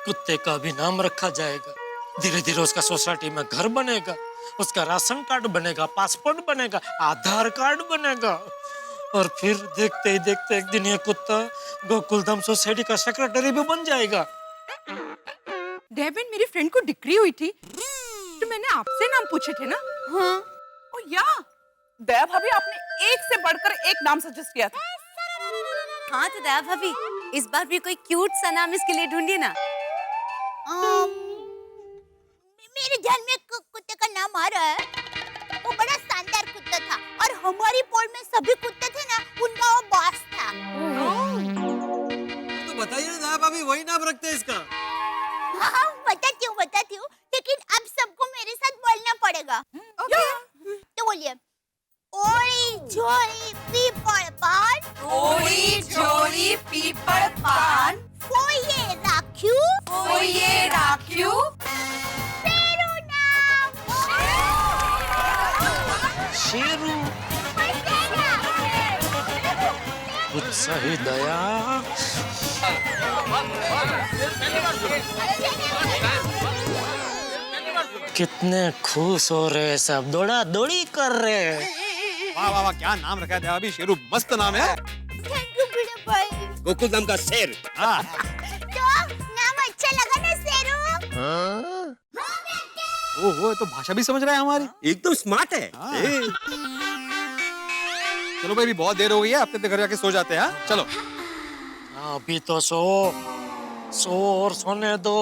कुत्ते का भी नाम रखा जाएगा। धीरे धीरे उसका सोसाइटी में घर बनेगा, उसका राशन कार्ड बनेगा, पासपोर्ट बनेगा, आधार कार्ड बनेगा, और फिर देखते ही देखते एक दिन ये कुत्ता गोकुलधाम सोसाइटी का सेक्रेटरी भी बन जाएगा। डेविन, मेरी फ्रेंड को डिग्री हुई थी तो मैंने आपसे नाम पूछे थे ना। हाँ। ओ या, दया भाभी आपने एक से बढ़कर एक नाम सजेस्ट किया था। हाँ तो दया भाभी, इस बार भी कोई क्यूट सा नाम इसके लिए ढूंढिए ना। मेरे ध्यान में एक कुत्ते का नाम आ रहा है। वो बड़ा शानदार कुत्ता था और हमारी पोल में सभी कुत्ते थे ना, उनका वो बॉस था। तो बताइए ना दया भाभी, वही नाम रखते हैं इसका। हाँ, बताती हूँ, लेकिन अब सबको मेरे साथ बोलना पड़ेगा। तो बोलिए, ओरी जोरी पीपल पान, ओरी जोरी पीपल पान, फोये राख्यू, फोये राख्यू, शेरू नाम, शेरू, कुछ सही दया। कितने खुश हो रहे हैं सब, दौड़ा दौड़ी कर रहे हैं। वाह वाह वाह, क्या नाम रखा है दया भाभी, शेरू मस्त नाम है। थैंक यू बड़े भाई। गोकुलधाम का शेर। हाँ। तो नाम अच्छा लगा ना शेरू? ओहो, तो भाषा भी समझ रहा है हमारी। एकदम स्मार्ट है। चलो भाई, भी बहुत देर हो गई है, अपने अपने घर जाके सो जाते हैं। हाँ? चलो। अभी तो सो और सोने दो।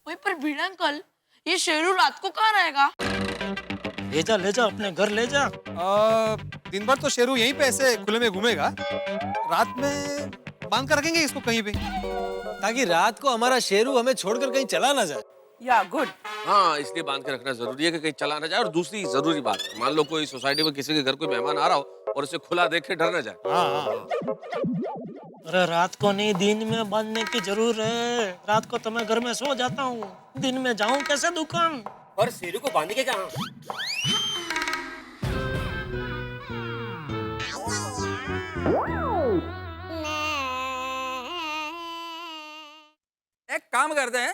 वही पर भीड़ अंकल, ये शेरू रात को कहाँ रहेगा? ले जा अपने घर ले जा। दिन भर तो शेरू यहीं पे ऐसे खुले में घूमेगा, रात में बांध कर रखेंगे इसको कहीं पे, ताकि रात को हमारा शेरू हमें छोड़कर कहीं चला ना जाए। या गुड। हाँ, इसलिए बांध के रखना जरूरी है कि कहीं चला ना जाए। और दूसरी जरूरी बात, मान लो कोई सोसाइटी में किसी के घर कोई मेहमान आ रहा हो और उसे खुला देख के डर ना जाए। अरे रात को नहीं, दिन में बांधने की जरूर है। रात को तो मैं घर में सो जाता हूँ, दिन में जाऊँ कैसे दुकान? और शेरू को बांध के कहाँ? एक काम करते हैं,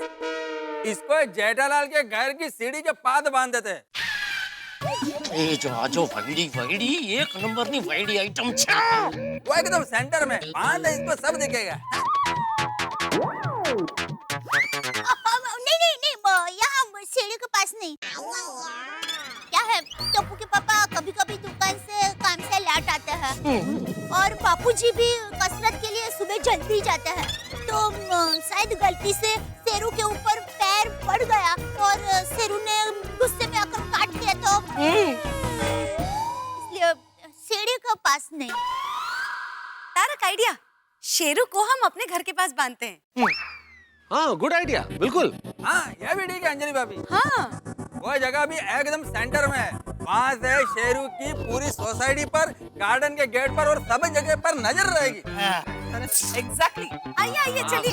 इसको जेठालाल के घर की सीढ़ी के पाद बांध देते हैं। ये जो आजो वैडी एक नंबर नी वैडी आइटम छा। वो एकदम सेंटर में बांध दे, इसको सब दिखेगा। नहीं, यहाँ सीढ़ी के पास नहीं। क्या है, टप्पू के पापा कभी कभी दुकान से काम से लेट आते हैं और बापूजी भी कसरत के लिए सुबह जल्दी जाते हैं, तो शायद गलती से शेरू के ऊपर पैर पड़ गया और शेरू ने गुस्से में आकर काट दिया, तो इसलिए सीढ़ी के पास नहीं। तारक आइडिया, शेरू को हम अपने घर के पास बांधते हैं। हाँ, गुड आइडिया, बिल्कुल। हाँ, ये भी ठीक है अंजलि भाभी। हाँ, वो जगह भी एकदम सेंटर में है। वहाँ से शेरू की पूरी सोसाइटी पर, गार्डन के गेट पर और सभी जगह पर नजर रहेगी। एग्जैक्टली। आइए चलिए।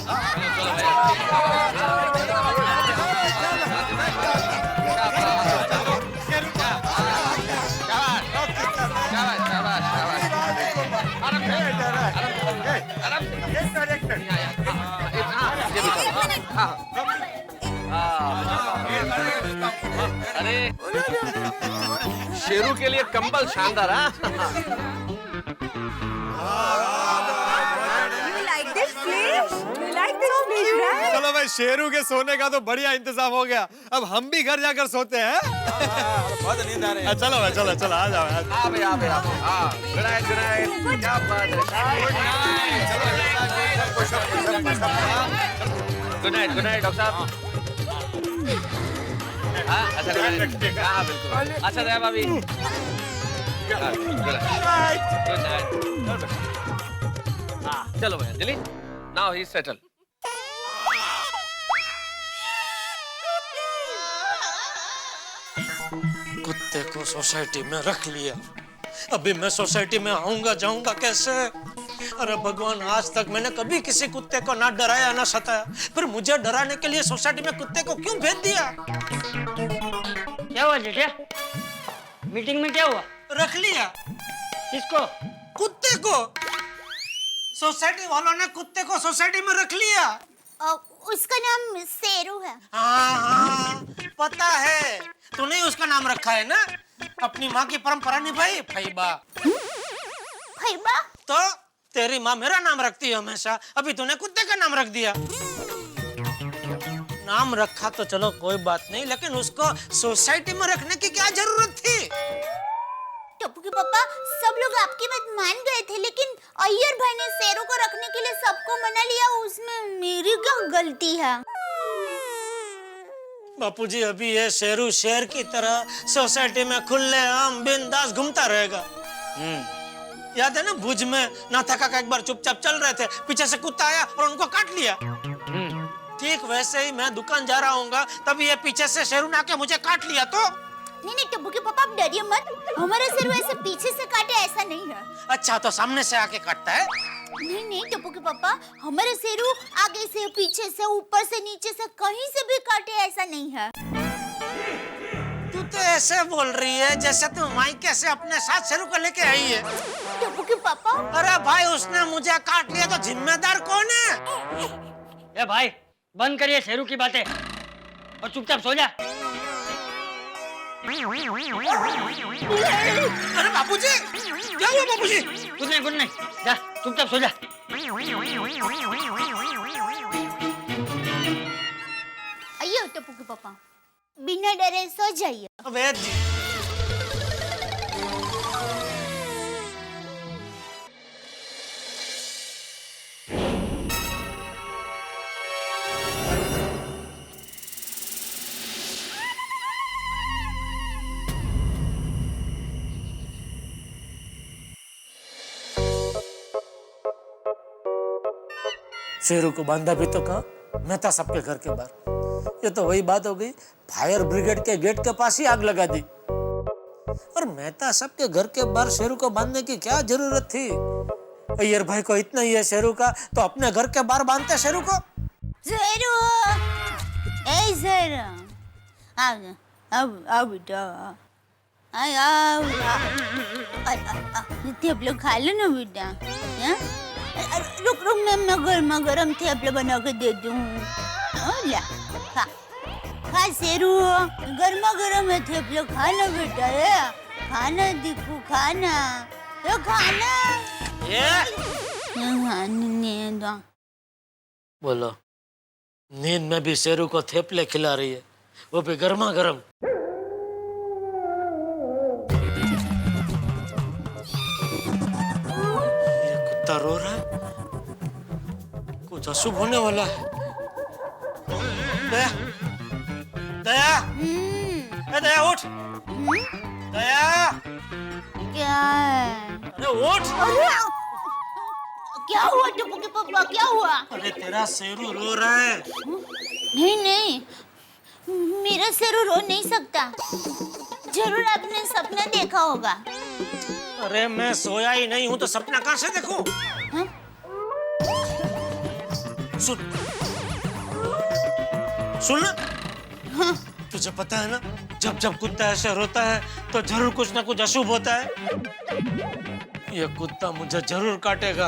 अरे शेरू के लिए कंबल शानदार। चलो भाई, शेरू के सोने का तो बढ़िया इंतजाम हो गया। अब हम भी घर जाकर सोते हैं। बहुत नींद आ रही है। चलो भाई, चलो चलो, आ जाओ। Good night, good night. क्या बात है, गुड नाइट डॉक्टर साहब। हाँ, अच्छा हाँ बिल्कुल। अच्छा दया भाभी, गुड नाइट। चलो भैया, अंजलि, नाउ ही सेटल। कुत्ते को सोसाइटी में रख लिया, अभी मैं सोसाइटी में आऊंगा जाऊंगा कैसे? अरे भगवान, आज तक मैंने कभी किसी कुत्ते को ना डराया ना सताया, फिर मुझे डराने के लिए सोसाइटी में कुत्ते को क्यों भेज दिया? क्या हुआ जेठिया? मीटिंग में क्या हुआ? रख लिया। किसको? कुत्ते को। सोसाइटी वालों ने कुत्ते को सोसाइटी में रख लिया। उसका नाम शेरू है। हाँ, पता है। तूने उसका नाम रखा है ना? अपनी माँ की परंपरा निभाई, फैबा। फैबा? तो तेरी माँ मेरा नाम रखती है हमेशा, अभी तूने कुत्ते का नाम रख दिया। नाम रखा तो चलो कोई बात नहीं, लेकिन उसको सोसाइटी में रखने की क्या जरूरत थी? टप्पू के पापा, सब लोग आपकी बात मान गए थे, लेकिन अय्यर भाई ने शेरू को रखने के लिए सबको मना लिया, उसमें मेरी क्या गलती है? बापूजी, अभी ये शेरू शेर की तरह सोसाइटी में खुलेआम बिंदास घूमता रहेगा। याद है ना, भुज में नाथा काका एक बार चुपचाप चल रहे थे, पीछे से कुत्ता आया और उनको काट लिया। ठीक वैसे ही मैं दुकान जा रहा हूँगा, तभी ये पीछे से शेरू ने आके मुझे काट लिया। तो नहीं टप्पू के पापा, आप डरिए मत, हमारा शेरू ऐसे पीछे से काटे ऐसा नहीं है। अच्छा, तो सामने से आके काटता है? नहीं टप्पू के पापा, हमारे शेरू आगे से, पीछे से, ऊपर से, नीचे से, कहीं से भी काटे ऐसा नहीं है। तू तो ऐसे बोल रही है जैसे तू मायके से अपने साथ शेरू को लेके आई है। टप्पू के पापा, अरे भाई, उसने मुझे काट लिया तो जिम्मेदार कौन है? ए भाई, बंद करिए शेरू की बातें और चुपचाप सो जा। अरे बापूजी, क्या हुआ बापूजी? कुछ नहीं, जा चुपचाप सो जा। आइए टप्पू के पापा, बिना डरे सो जाइए। वैद जी, शेरू को बांधा भी तो कहा, मैं था सबके घर के बाहर। ये तो वही बात हो गई, फायर ब्रिगेड के गेट के पास ही आग लगा दी। और मेहता सबके घर के बाहर शेरू को बांधने की क्या जरूरत थी? अय्यर भाई को इतना ही है शेरू का, तो अपने घर के बाहर बांधते शेरू को। शेरू, ए शेरू, आओ बेटा, आओ, थेपला खा लो ना बेटा। रुक मैं गर्मा गर्म थेपला बना के दे दूँ। ला, खा शेरू, गर्मा गर्म है थेपला, खाना बेटा, खाना दीपू, खाना, खाना। नींद। बोलो, नींद में भी शेरू को थेपले खिला रही है, वो भी गर्मा गर्म। ये कुत्ता रो रहा है, कुछ अशुभ होने वाला है। दया, दया, दया उठ, दया। क्या है? अरे उठ। अरे क्या हुआ टप्पू के पापा, क्या हुआ? अरे तेरा शेरू रो रहा है। नहीं, मेरा शेरू रो नहीं सकता, जरूर आपने सपना देखा होगा। अरे मैं सोया ही नहीं हूँ तो सपना कहाँ से देखूं? सुन ना, तुझे पता है ना, जब जब कुत्ता ऐसे रोता है तो जरूर कुछ ना कुछ अशुभ होता है। ये कुत्ता मुझे जरूर काटेगा।